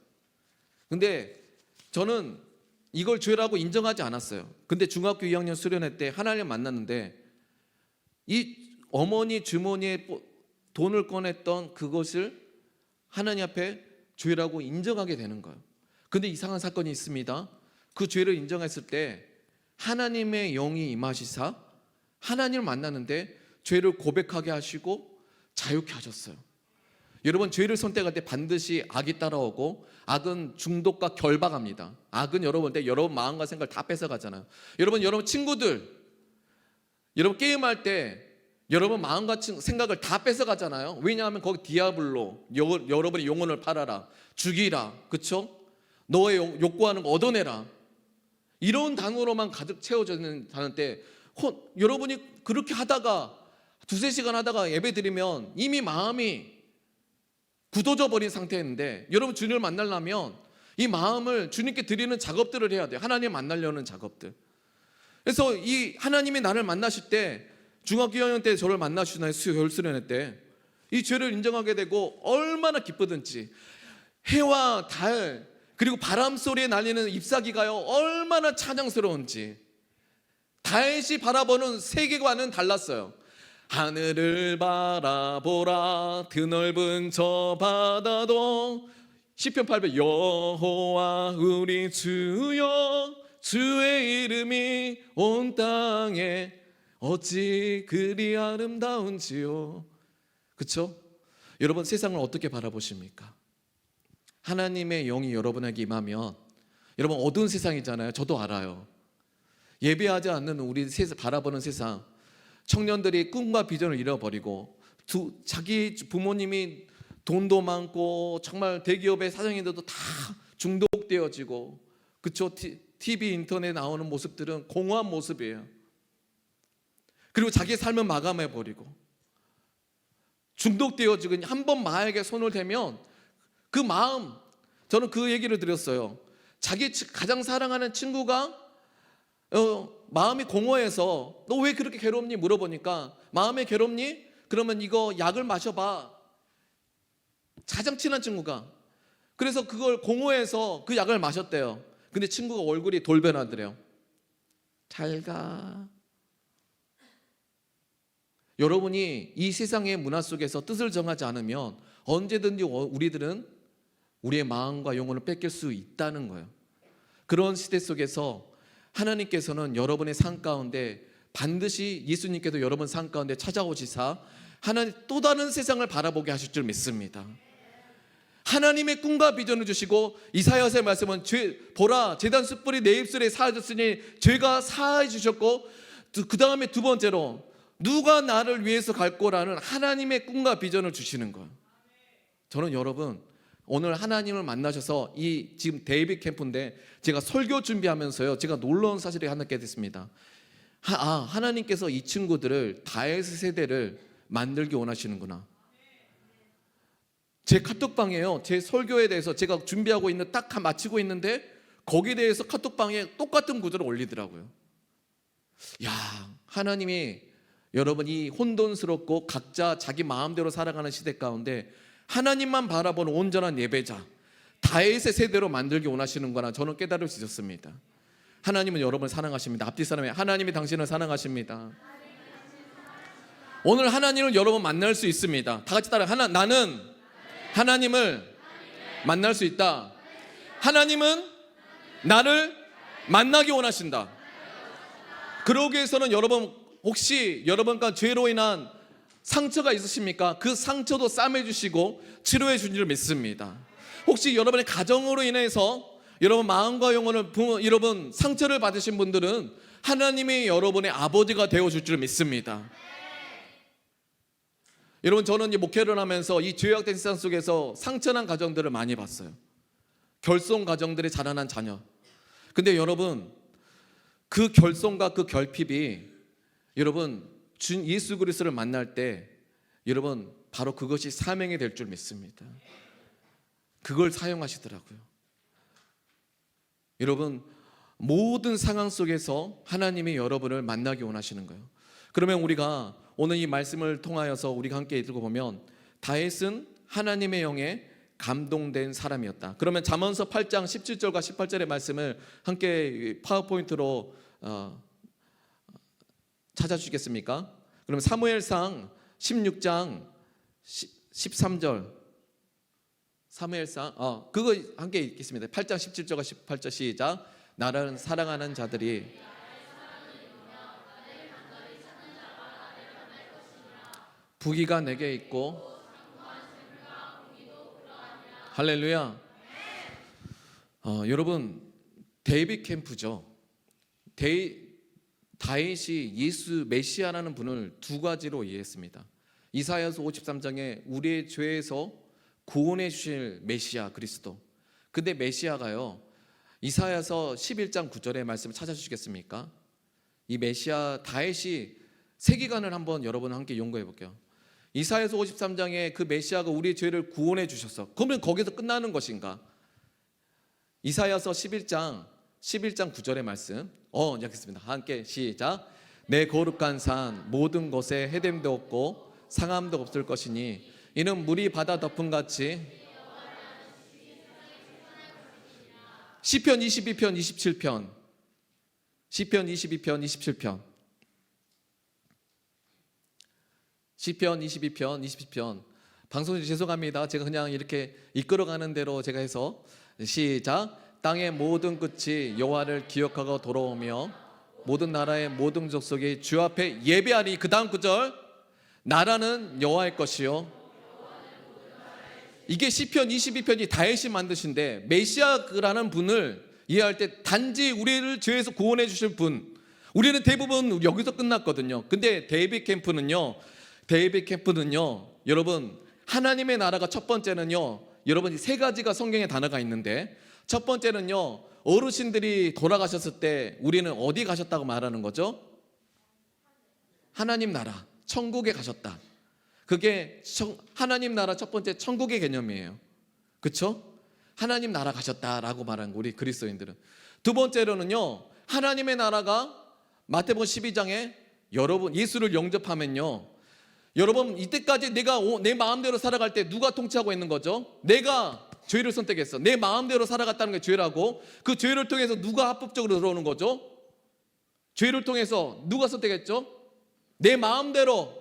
근데 저는 이걸 죄라고 인정하지 않았어요. 근데 중학교 2학년 수련회 때 하나님을 만났는데, 이 어머니 주머니에 돈을 꺼냈던 그것을 하나님 앞에 죄라고 인정하게 되는 거예요. 근데 이상한 사건이 있습니다. 그 죄를 인정했을 때 하나님의 영이 임하시사 하나님을 만나는데 죄를 고백하게 하시고 자유케 하셨어요. 여러분, 죄를 선택할 때 반드시 악이 따라오고, 악은 중독과 결박합니다. 악은 여러분 마음과 생각을 다 뺏어가잖아요. 여러분 친구들, 여러분 게임할 때 여러분 마음과 생각을 다 뺏어가잖아요. 왜냐하면 거기 디아블로, 여러분의 영혼을 팔아라, 죽이라, 그쵸? 너의 욕구하는 거 얻어내라, 이런 단어로만 가득 채워지는 때 여러분이 그렇게 하다가 2-3시간 하다가 예배 드리면 이미 마음이 굳어져 버린 상태인데, 여러분 주님을 만나려면 이 마음을 주님께 드리는 작업들을 해야 돼요. 하나님 만나려는 작업들. 그래서 이 하나님이 나를 만나실 때, 중학교 2학년 때 저를 만나시나요? 겨울수련회 때 이 죄를 인정하게 되고 얼마나 기쁘든지, 해와 달 그리고 바람 소리에 날리는 잎사귀가요 얼마나 찬양스러운지, 다윗이 바라보는 세계관은 달랐어요. 하늘을 바라보라, 드넓은 저 바다도, 시편 800 여호와 우리 주여, 주의 이름이 온 땅에 어찌 그리 아름다운지요. 그쵸? 여러분 세상을 어떻게 바라보십니까? 하나님의 영이 여러분에게 임하면, 여러분 어두운 세상이잖아요. 저도 알아요. 예배하지 않는 우리 바라보는 세상, 청년들이 꿈과 비전을 잃어버리고 자기 부모님이 돈도 많고 정말 대기업의 사장인데도 다 중독되어지고, 그쵸? TV 인터넷에 나오는 모습들은 공허한 모습이에요. 그리고 자기 삶을 마감해버리고 중독되어지고, 한 번 마약에 손을 대면 그 마음, 저는 그 얘기를 드렸어요. 자기 가장 사랑하는 친구가 마음이 공허해서 너 왜 그렇게 괴롭니? 물어보니까 마음에 괴롭니? 그러면 이거 약을 마셔봐. 가장 친한 친구가. 그래서 그걸 공허해서 그 약을 마셨대요. 근데 친구가 얼굴이 돌변하더래요. 잘 가. 여러분이 이 세상의 문화 속에서 뜻을 정하지 않으면 언제든지 우리들은 우리의 마음과 영혼을 뺏길 수 있다는 거예요. 그런 시대 속에서 하나님께서는 여러분의 삶 가운데 반드시, 예수님께도 여러분 삶 가운데 찾아오시사 하나님 또 다른 세상을 바라보게 하실 줄 믿습니다. 하나님의 꿈과 비전을 주시고, 이사야서의 말씀은 보라 제단 숯불이 내 입술에 사해졌으니 죄가 사해 주셨고, 그 다음에 두 번째로 누가 나를 위해서 갈 거라는 하나님의 꿈과 비전을 주시는 거예요. 저는 여러분 오늘 하나님을 만나셔서 이 지금 데이빗 캠프인데 제가 설교 준비하면서요, 제가 놀라운 사실을 하나 깨닫게 됐습니다. 하나님께서 이 친구들을 다윗 세대를 만들기 원하시는구나. 제 카톡방에요, 제 설교에 대해서 제가 준비하고 있는 딱 마치고 있는데 거기에 대해서 카톡방에 똑같은 구절을 올리더라고요. 야, 하나님이 여러분이 혼돈스럽고 각자 자기 마음대로 살아가는 시대 가운데 하나님만 바라보는 온전한 예배자, 다윗의 세대로 만들기 원하시는구나, 저는 깨달을 수 있었습니다. 하나님은 여러분을 사랑하십니다. 앞뒤 사람이 하나님이 당신을 사랑하십니다. 오늘 하나님을 여러분 만날 수 있습니다. 다 같이 따라, 나는 하나님을 만날 수 있다. 하나님은 나를 만나기 원하신다. 그러기 위해서는 여러분, 혹시 여러분과 죄로 인한 상처가 있으십니까? 그 상처도 싸매주시고 치료해 주신 줄 믿습니다. 혹시 여러분의 가정으로 인해서 여러분 마음과 영혼을 여러분 상처를 받으신 분들은 하나님이 여러분의 아버지가 되어줄 줄 믿습니다. 여러분, 저는 이 목회를 하면서 이 죄악된 세상 속에서 상처난 가정들을 많이 봤어요. 결손 가정들이 자라난 자녀. 근데 여러분, 그 결손과 그 결핍이 여러분 예수 그리스도를 만날 때 여러분 바로 그것이 사명이 될 줄 믿습니다. 그걸 사용하시더라고요. 여러분, 모든 상황 속에서 하나님이 여러분을 만나기 원하시는 거예요. 그러면 우리가 오늘 이 말씀을 통하여서 우리가 함께 읽어보면 다윗은 하나님의 영에 감동된 사람이었다. 그러면 잠언서 8장 17절과 18절의 말씀을 함께 파워포인트로 찾아주시겠습니까? 그럼 사무엘상 16장 13절, 사무엘상 그거 함께 읽겠습니다. 8장 17절과 18절 시작. 나를 사랑하는 자들이 부귀가 내게 있고, 할렐루야. 여러분, 데이빗 캠프죠. 다윗이 예수 메시아라는 분을 두 가지로 이해했습니다. 이사야서 53장에 우리의 죄에서 구원해 주실 메시아 그리스도. 근데 메시아가요, 이사야서 11장 9절의 말씀을 찾아주시겠습니까? 이 메시아 다윗이 세기관을 한번 여러분 함께 연구해 볼게요. 이사야서 53장에 그 메시아가 우리의 죄를 구원해 주셨어. 그러면 거기서 끝나는 것인가? 이사야서 11장 9절의 말씀 읽겠습니다. 함께 시작. 내 거룩한 산 모든 곳에 해됨도 없고 상함도 없을 것이니 이는 물이 바다 덮음같이. 시편 22편 27편, 시편 22편 27편, 시편 22편 27편. 방송중 죄송합니다. 제가 그냥 이렇게 이끌어가는 대로 제가 해서 시작. 땅의 모든 끝이 여호와를 기억하고 돌아오며 모든 나라의 모든 족속이 주 앞에 예배하니. 그 다음 구절. 나라는 여호와의 것이요. 이게 시편 22편이 다윗이 만드신데, 메시아라는 분을 이해할 때 단지 우리를 죄에서 구원해 주실 분, 우리는 대부분 여기서 끝났거든요. 근데 데이빗 캠프는요, 데이비드 캠프는요, 여러분 하나님의 나라가 첫 번째는요, 여러분 세 가지가 성경에 단어가 있는데, 첫 번째는요, 어르신들이 돌아가셨을 때 우리는 어디 가셨다고 말하는 거죠? 하나님 나라, 천국에 가셨다. 그게 하나님 나라 첫 번째 천국의 개념이에요. 그렇죠? 하나님 나라 가셨다라고 말하는 거, 우리 그리스도인들은. 두 번째로는요, 하나님의 나라가 마태복음 12장에 여러분 예수를 영접하면요, 여러분 이때까지 내가 내 마음대로 살아갈 때 누가 통치하고 있는 거죠? 내가 죄를 선택했어. 내 마음대로 살아갔다는 게 죄라고. 그 죄를 통해서 누가 합법적으로 들어오는 거죠? 죄를 통해서 누가 선택했죠? 내 마음대로.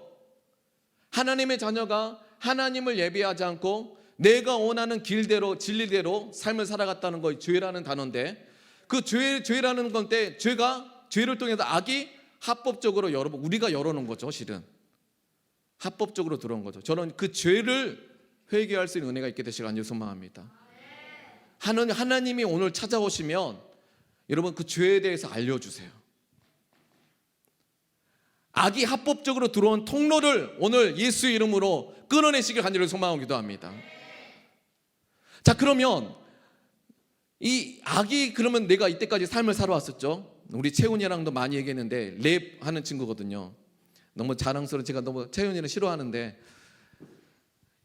하나님의 자녀가 하나님을 예배하지 않고 내가 원하는 길대로 진리대로 삶을 살아갔다는 거, 죄라는 단어인데, 그 죄라는 건데, 죄를 통해서 악이 합법적으로 우리가 열어놓은 거죠. 실은 합법적으로 들어온 거죠. 저는 그 죄를 회개할 수 있는 은혜가 있게 되시길 간절히 소망합니다. 하나님이 오늘 찾아오시면 여러분 그 죄에 대해서 알려주세요. 악이 합법적으로 들어온 통로를 오늘 예수의 이름으로 끊어내시길 간절히 소망하고 기도합니다. 자, 그러면 이 악이, 그러면 내가 이때까지 삶을 살아왔었죠. 우리 채훈이랑도 많이 얘기했는데, 랩 하는 친구거든요. 너무 자랑스러워. 제가 너무 채훈이는 싫어하는데,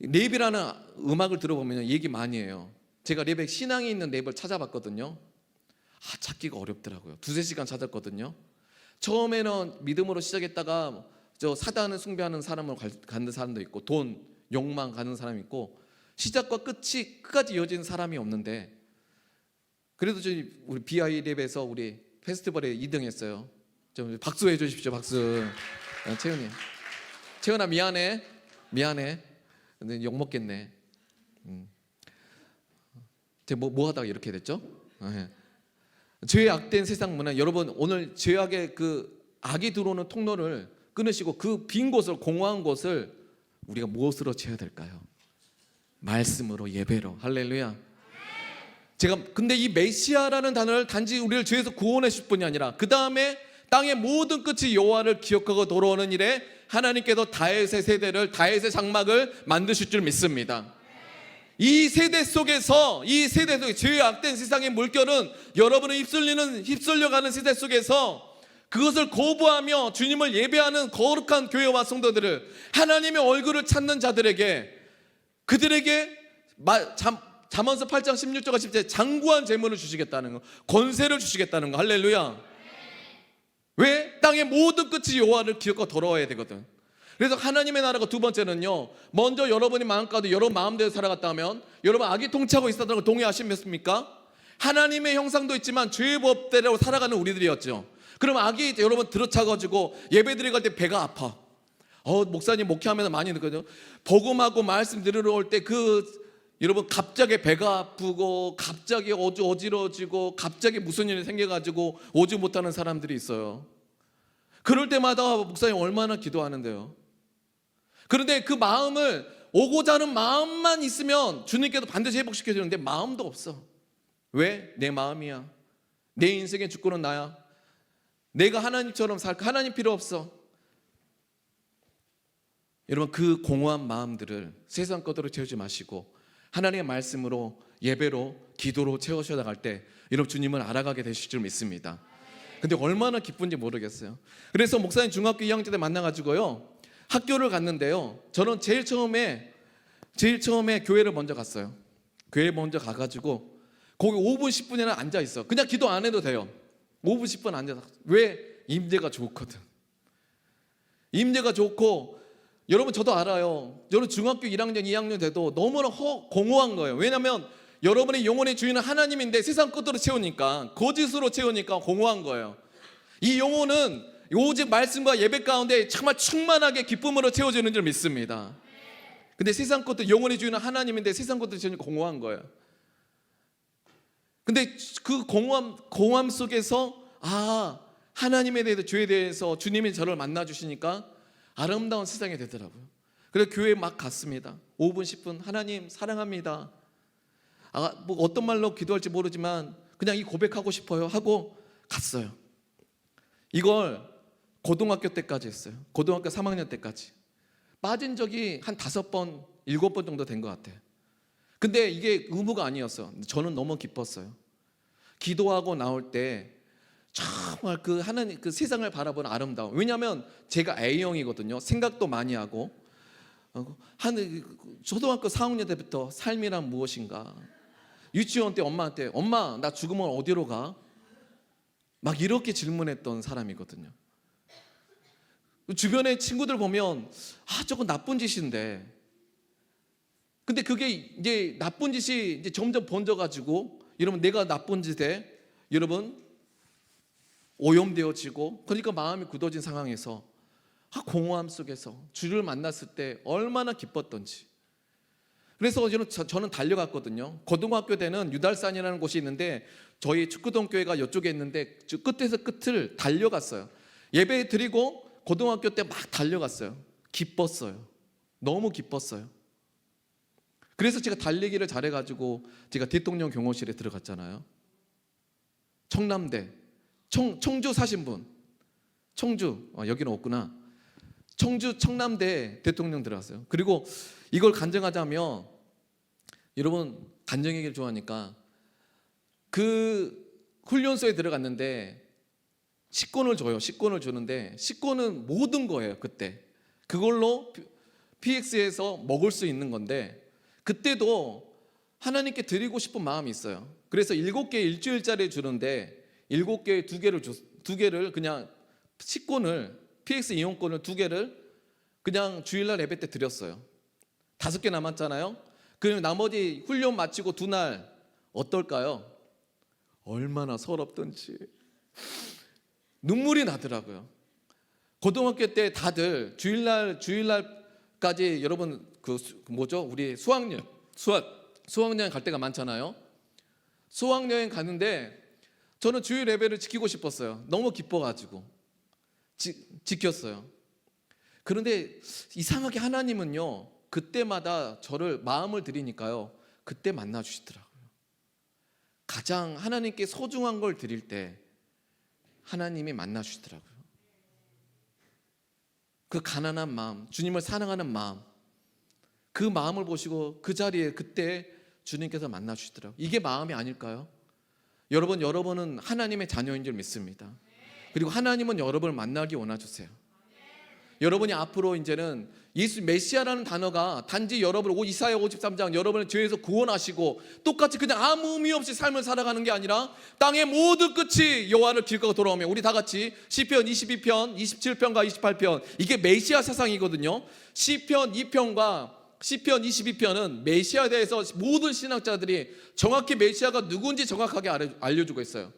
랩이라는 음악을 들어보면 얘기 많이 해요. 제가 랩에 신앙이 있는 랩을 찾아봤거든요. 찾기가 어렵더라고요. 2-3시간 찾았거든요. 처음에는 믿음으로 시작했다가 저 사단을 숭배하는 사람을 가는 사람도 있고, 돈, 욕망 가는 사람이 있고, 시작과 끝까지 이어진 사람이 없는데, 그래도 우리 BI 랩에서 우리 페스티벌에 2등 했어요. 좀 박수 해주십시오. 박수. 채훈이, 채훈아 미안해. 근데 욕 먹겠네. 제가 뭐 하다가 이렇게 됐죠? 죄악된 세상 문화. 여러분 오늘 죄악의 그 악이 들어오는 통로를 끊으시고 그 빈 곳을, 공허한 곳을 우리가 무엇으로 채워야 될까요? 말씀으로, 예배로. 할렐루야. 근데 이 메시아라는 단어를 단지 우리를 죄에서 구원해 주실 뿐이 아니라, 그 다음에 땅의 모든 끝이 여호와를 기억하고 돌아오는 일에 하나님께서 다윗의 세대를, 다윗의 장막을 만드실 줄 믿습니다. 이 세대 속에서 죄의 악된 세상의 물결은 여러분을 휩쓸려가는 세대 속에서 그것을 거부하며 주님을 예배하는 거룩한 교회와 성도들을, 하나님의 얼굴을 찾는 자들에게, 그들에게 잠언서 8장 16절과 17절 장구한 재물을 주시겠다는 거, 권세를 주시겠다는 거. 할렐루야. 왜? 땅의 모든 끝이 여호와를 기억하고 돌아와야 되거든. 그래서 하나님의 나라가 두 번째는요, 먼저 여러분이 마음가도 여러분 마음대로 살아갔다면 여러분 악이 통치하고 있었다는 걸 동의하시겠습니까? 하나님의 형상도 있지만 죄의 법대로 살아가는 우리들이었죠. 그럼 악이 여러분 들어차가지고 예배드리러 갈 때 배가 아파. 목사님 목회하면서 많이 느껴요. 복음하고 말씀 들으러 올 때 여러분 갑자기 배가 아프고 갑자기 어지러지고 갑자기 무슨 일이 생겨가지고 오지 못하는 사람들이 있어요. 그럴 때마다 목사님 얼마나 기도하는데요. 그런데 그 마음을, 오고자 하는 마음만 있으면 주님께서 반드시 회복시켜 주는데 마음도 없어. 왜? 내 마음이야. 내 인생의 주권은 나야. 내가 하나님처럼 살까? 하나님 필요 없어. 여러분 그 공허한 마음들을 세상 것으로 채우지 마시고 하나님의 말씀으로, 예배로, 기도로 채우셔 나갈 때 여러분 주님을 알아가게 되실 줄 믿습니다. 근데 얼마나 기쁜지 모르겠어요. 그래서 목사님 중학교 2학년 때 만나가지고요, 학교를 갔는데요, 저는 제일 처음에 교회를 먼저 갔어요. 교회 먼저 가가지고 거기 5분 10분이나 앉아있어. 그냥 기도 안 해도 돼요. 5분 10분 앉아서. 왜? 임재가 좋거든. 임재가 좋고, 여러분 저도 알아요. 여러분 중학교 1학년 2학년 돼도 너무나 공허한 거예요. 왜냐하면 여러분의 영혼의 주인은 하나님인데 세상 것으로 채우니까, 거짓으로 채우니까 공허한 거예요. 이 영혼은 오직 말씀과 예배 가운데 정말 충만하게 기쁨으로 채워지는 줄 믿습니다. 근데 세상 것들, 영혼의 주인은 하나님인데 세상 것들을 채우니까 공허한 거예요. 근데 그 공허함 속에서 하나님에 대해서, 죄에 대해서 주님이 저를 만나 주시니까 아름다운 세상이 되더라고요. 그래서 교회에 막 갔습니다. 5분 10분 하나님 사랑합니다. 뭐 어떤 말로 기도할지 모르지만 그냥 이 고백하고 싶어요 하고 갔어요. 이걸 고등학교 때까지 했어요. 고등학교 3학년 때까지. 빠진 적이 한 5번, 7번 정도 된 것 같아요. 근데 이게 의무가 아니었어요. 저는 너무 기뻤어요. 기도하고 나올 때 정말 그 하나님, 그 세상을 바라보는 아름다움. 왜냐하면 제가 A형이거든요. 생각도 많이 하고 한 초등학교 4학년 때부터 삶이란 무엇인가, 유치원 때 엄마한테 엄마 나 죽으면 어디로 가? 막 이렇게 질문했던 사람이거든요. 주변의 친구들 보면 저건 나쁜 짓인데, 근데 그게 이제 나쁜 짓이 이제 점점 번져가지고 여러분 내가 나쁜 짓에 여러분 오염되어지고, 그러니까 마음이 굳어진 상황에서 공허함 속에서 주를 만났을 때 얼마나 기뻤던지. 그래서 저는 달려갔거든요. 고등학교 때는 유달산이라는 곳이 있는데 저희 축구동교회가 이쪽에 있는데 끝에서 끝을 달려갔어요. 예배 드리고 고등학교 때 막 달려갔어요. 기뻤어요. 너무 기뻤어요. 그래서 제가 달리기를 잘해가지고 제가 대통령 경호실에 들어갔잖아요. 청남대, 청주 사신 분, 청주, 여기는 없구나. 청주 청남대 대통령 들어갔어요. 그리고 이걸 간증하자면, 여러분 간증 얘기를 좋아하니까 그 훈련소에 들어갔는데 식권을 줘요. 식권을 주는데 식권은 모든 거예요. 그때 그걸로 PX에서 먹을 수 있는 건데, 그때도 하나님께 드리고 싶은 마음이 있어요. 그래서 7개 일주일짜리 주는데 7개에 2개를 그냥 식권을, PX 이용권을 2개를 그냥 주일날 예배 때 드렸어요. 5개 남았잖아요. 그럼 나머지 훈련 마치고 2날 어떨까요? 얼마나 서럽던지 눈물이 나더라고요. 고등학교 때 다들 주일날까지 여러분 우리 수학여행 갈 때가 많잖아요. 수학여행 가는데 저는 주일 예배를 지키고 싶었어요. 너무 기뻐가지고 지켰어요. 그런데 이상하게 하나님은요, 그때마다 저를 마음을 드리니까요, 그때 만나 주시더라고요. 가장 하나님께 소중한 걸 드릴 때 하나님이 만나 주시더라고요. 그 가난한 마음, 주님을 사랑하는 마음, 그 마음을 보시고 그 자리에 그때 주님께서 만나 주시더라고요. 이게 마음이 아닐까요? 여러분은 하나님의 자녀인 줄 믿습니다. 그리고 하나님은 여러분을 만나기 원하주세요. 여러분이 앞으로 이제는 예수 메시아라는 단어가 단지 여러분을 이사야 53장 여러분을 죄에서 구원하시고 똑같이 그냥 아무 의미 없이 삶을 살아가는 게 아니라 땅의 모든 끝이 여호와를 기억하고 돌아오며, 우리 다 같이 시편 22편, 27편과 28편, 이게 메시아 세상이거든요. 시편 2편과 시편 22편은 메시아에 대해서 모든 신학자들이 정확히 메시아가 누군지 정확하게 알려주고 있어요.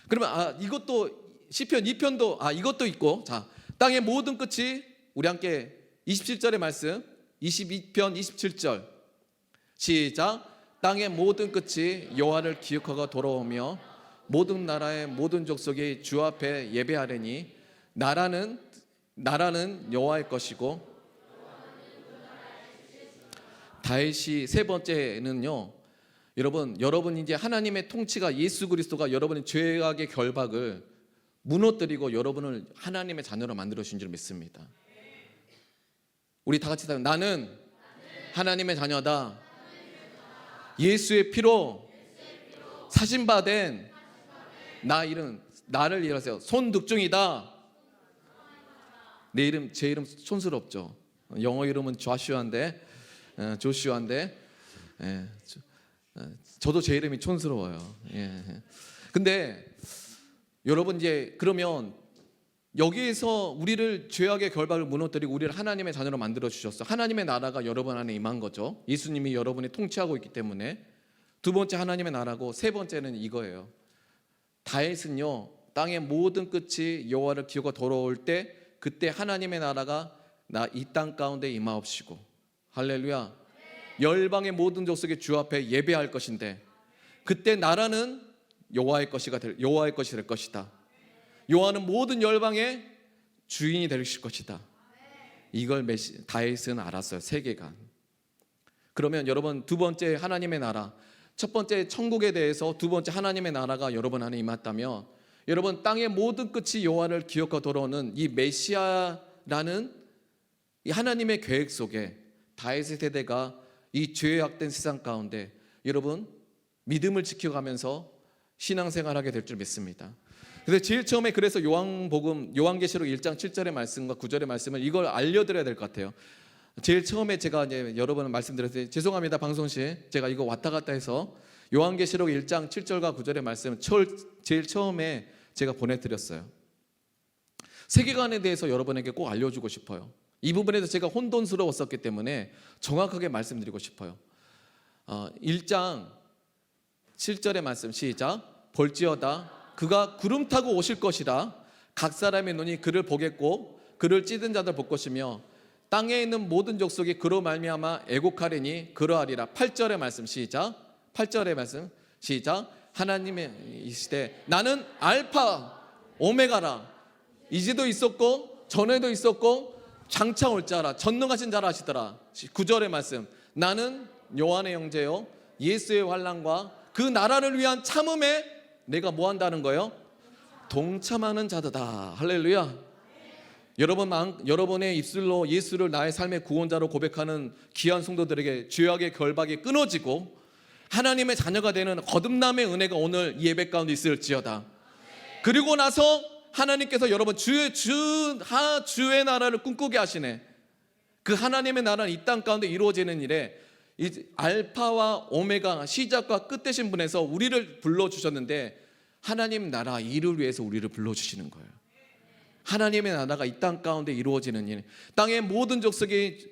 그러면 이것도 시편 2편도 이것도 있고, 자, 땅의 모든 끝이, 우리 함께 27절의 말씀, 22편 27절 시작. 땅의 모든 끝이 여호와를 기억하고 돌아오며 모든 나라의 모든 족속이 주 앞에 예배하려니 나라는 여호와의 것이고. 다윗이 세 번째는요, 여러분 이제 하나님의 통치가, 예수 그리스도가 여러분의 죄악의 결박을 무너뜨리고 여러분을 하나님의 자녀로 만들어 주신 줄 믿습니다. 우리 다 같이 나는 하나님의 자녀다. 예수의 피로 사신받은 나를 이라세요. 손득중이다. 제 이름 촌스럽죠. 영어 이름은 조슈아인데 저도 제 이름이 촌스러워요. 근데 여러분 이제 그러면 여기에서 우리를 죄악의 결박을 무너뜨리고 우리를 하나님의 자녀로 만들어 주셨어. 하나님의 나라가 여러분 안에 임한 거죠. 예수님이 여러분이 통치하고 있기 때문에. 두 번째 하나님의 나라고, 세 번째는 이거예요. 다윗은요, 땅의 모든 끝이 여호와를 기억하고 돌아올 때 그때 하나님의 나라가 이 땅 가운데 임하옵시고, 할렐루야, 열방의 모든 족속이 주 앞에 예배할 것인데 그때 나라는 여호와의 것이 될 것이다. 여호와는 모든 열방의 주인이 되실 것이다. 이걸 다윗은 알았어요. 세계관. 그러면 여러분, 두 번째 하나님의 나라, 첫 번째 천국에 대해서 두 번째 하나님의 나라가 여러분 안에 임했다면, 여러분 땅의 모든 끝이 여호와를 기억하고 돌아오는 이 메시아라는 이 하나님의 계획 속에 다윗의 세대가 이 죄악된 세상 가운데 여러분 믿음을 지켜가면서 신앙생활하게 될 줄 믿습니다. 근데 제일 처음에 그래서 요한계시록 1장 7절의 말씀과 9절의 말씀을 이걸 알려드려야 될 것 같아요. 제일 처음에 제가 이제 여러분을 말씀드렸어요. 죄송합니다, 방송시 제가 이거 왔다 갔다 해서 요한계시록 1장 7절과 9절의 말씀 제일 처음에 제가 보내드렸어요. 세계관에 대해서 여러분에게 꼭 알려주고 싶어요. 이 부분에서 제가 혼돈스러웠었기 때문에 정확하게 말씀드리고 싶어요. 1장 7절의 말씀 시작. 볼지어다 그가 구름 타고 오실 것이라 각 사람의 눈이 그를 보겠고 그를 찌든 자들 볼 것이며 땅에 있는 모든 족속이 그로 말미암아 애곡하리니 그러하리라. 8절의 말씀 시작. 8절의 말씀 시작. 하나님의 이 시대 나는 알파 오메가라. 이제도 있었고 전에도 있었고 장차 올 자라. 전능하신 자라 하시더라. 9절의 말씀 나는 요한의 형제요 예수의 환난과 그 나라를 위한 참음에 내가 뭐 한다는 거예요? 동참하는 자다. 할렐루야. 여러분의 입술로 예수를 나의 삶의 구원자로 고백하는 귀한 성도들에게 죄악의 결박이 끊어지고 하나님의 자녀가 되는 거듭남의 은혜가 오늘 이 예배 가운데 있을지어다. 그리고 나서 하나님께서 여러분 주의 나라를 꿈꾸게 하시네. 그 하나님의 나라는 이 땅 가운데 이루어지는 일에 이 알파와 오메가 시작과 끝 되신 분에서 우리를 불러주셨는데 하나님 나라 일을 위해서 우리를 불러주시는 거예요. 하나님의 나라가 이 땅 가운데 이루어지는 일, 땅의 모든 족속이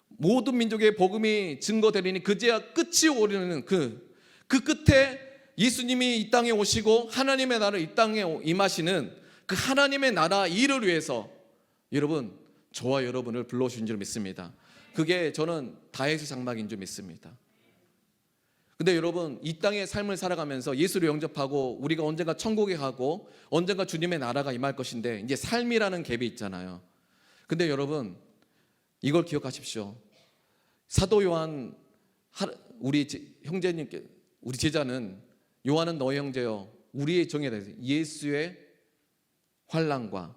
모든 민족의 복음이 증거되리니 그제야 끝이 오르는 그 끝에 예수님이 이 땅에 오시고 하나님의 나라를 이 땅에 임하시는 그 하나님의 나라 일을 위해서 여러분 저와 여러분을 불러주신 줄 믿습니다. 그게 저는 다윗의 장막인 줄 믿습니다. 근데 여러분 이 땅의 삶을 살아가면서 예수를 영접하고 우리가 언젠가 천국에 가고 언젠가 주님의 나라가 임할 것인데 이제 삶이라는 갭이 있잖아요. 근데 여러분 이걸 기억하십시오. 사도 요한 우리 형제님께 우리 제자는 요한은 너의 형제요 우리의 정에 대해서 예수의 환난과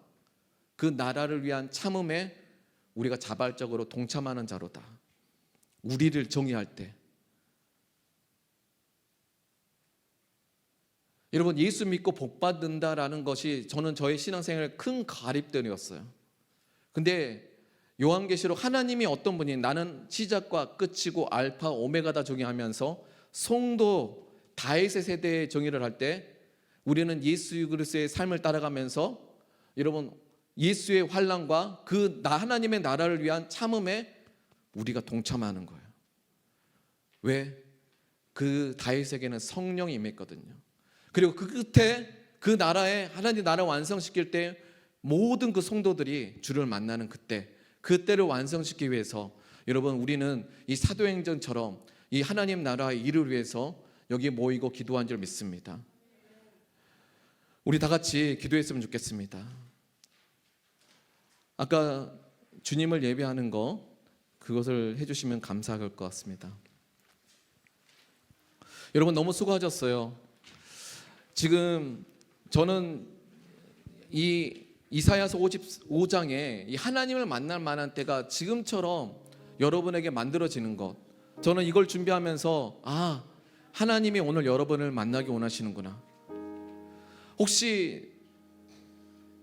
그 나라를 위한 참음에 우리가 자발적으로 동참하는 자로다. 우리를 정의할 때 여러분 예수 믿고 복 받는다라는 것이 저는 저의 신앙생활의 큰 가립들이었어요. 근데 요한계시록 하나님이 어떤 분이 나는 시작과 끝이고 알파 오메가다 정의하면서 성도 다윗의 세대의 정의를 할 때 우리는 예수 그리스도의 삶을 따라가면서 여러분 예수의 환난과 그 하나님의 나라를 위한 참음에 우리가 동참하는 거예요. 왜? 그 다윗에게는 성령이 임했거든요. 그리고 그 끝에 그 나라에 하나님 나라 완성시킬 때 모든 그 성도들이 주를 만나는 그때를 완성시키기 위해서 여러분 우리는 이 사도행전처럼 이 하나님 나라의 일을 위해서 여기 모이고 기도한 줄 믿습니다. 우리 다 같이 기도했으면 좋겠습니다. 아까 주님을 예배하는 그것을 해주시면 감사할 것 같습니다. 여러분 너무 수고하셨어요. 지금 저는 이 이사야서 55장에 이 하나님을 만날 만한 때가 지금처럼 여러분에게 만들어지는 것, 저는 이걸 준비하면서 하나님이 오늘 여러분을 만나기 원하시는구나. 혹시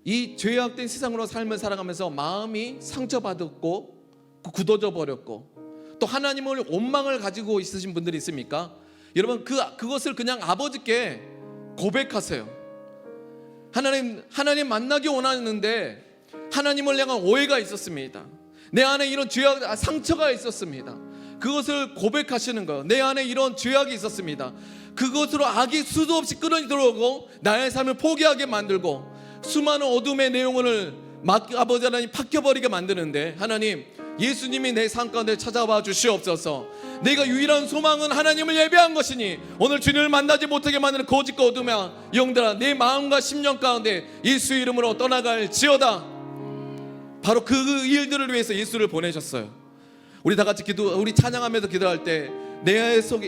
이 죄악된 세상으로 삶을 살아가면서 마음이 상처받았고 굳어져 버렸고 또 하나님을 원망을 가지고 있으신 분들이 있습니까? 여러분 그것을 그냥 아버지께 고백하세요. 하나님 만나기 원하는데 하나님을 향한 오해가 있었습니다. 내 안에 이런 죄악 상처가 있었습니다. 그것을 고백하시는 거예요. 내 안에 이런 죄악이 있었습니다. 그것으로 악이 수도 없이 끌어들이 들어오고 나의 삶을 포기하게 만들고 수많은 어둠의 내용을 아버지 하나님 팍겨버리게 만드는데 하나님 예수님이 내 삶 가운데 찾아와 주시옵소서. 내가 유일한 소망은 하나님을 예배한 것이니 오늘 주님을 만나지 못하게 만드는 거짓과 어둠의 영들아 내 마음과 심령 가운데 예수의 이름으로 떠나갈지어다. 바로 그 일들을 위해서 예수를 보내셨어요. 우리 다 같이 우리 찬양하면서 기도할 때 내 속에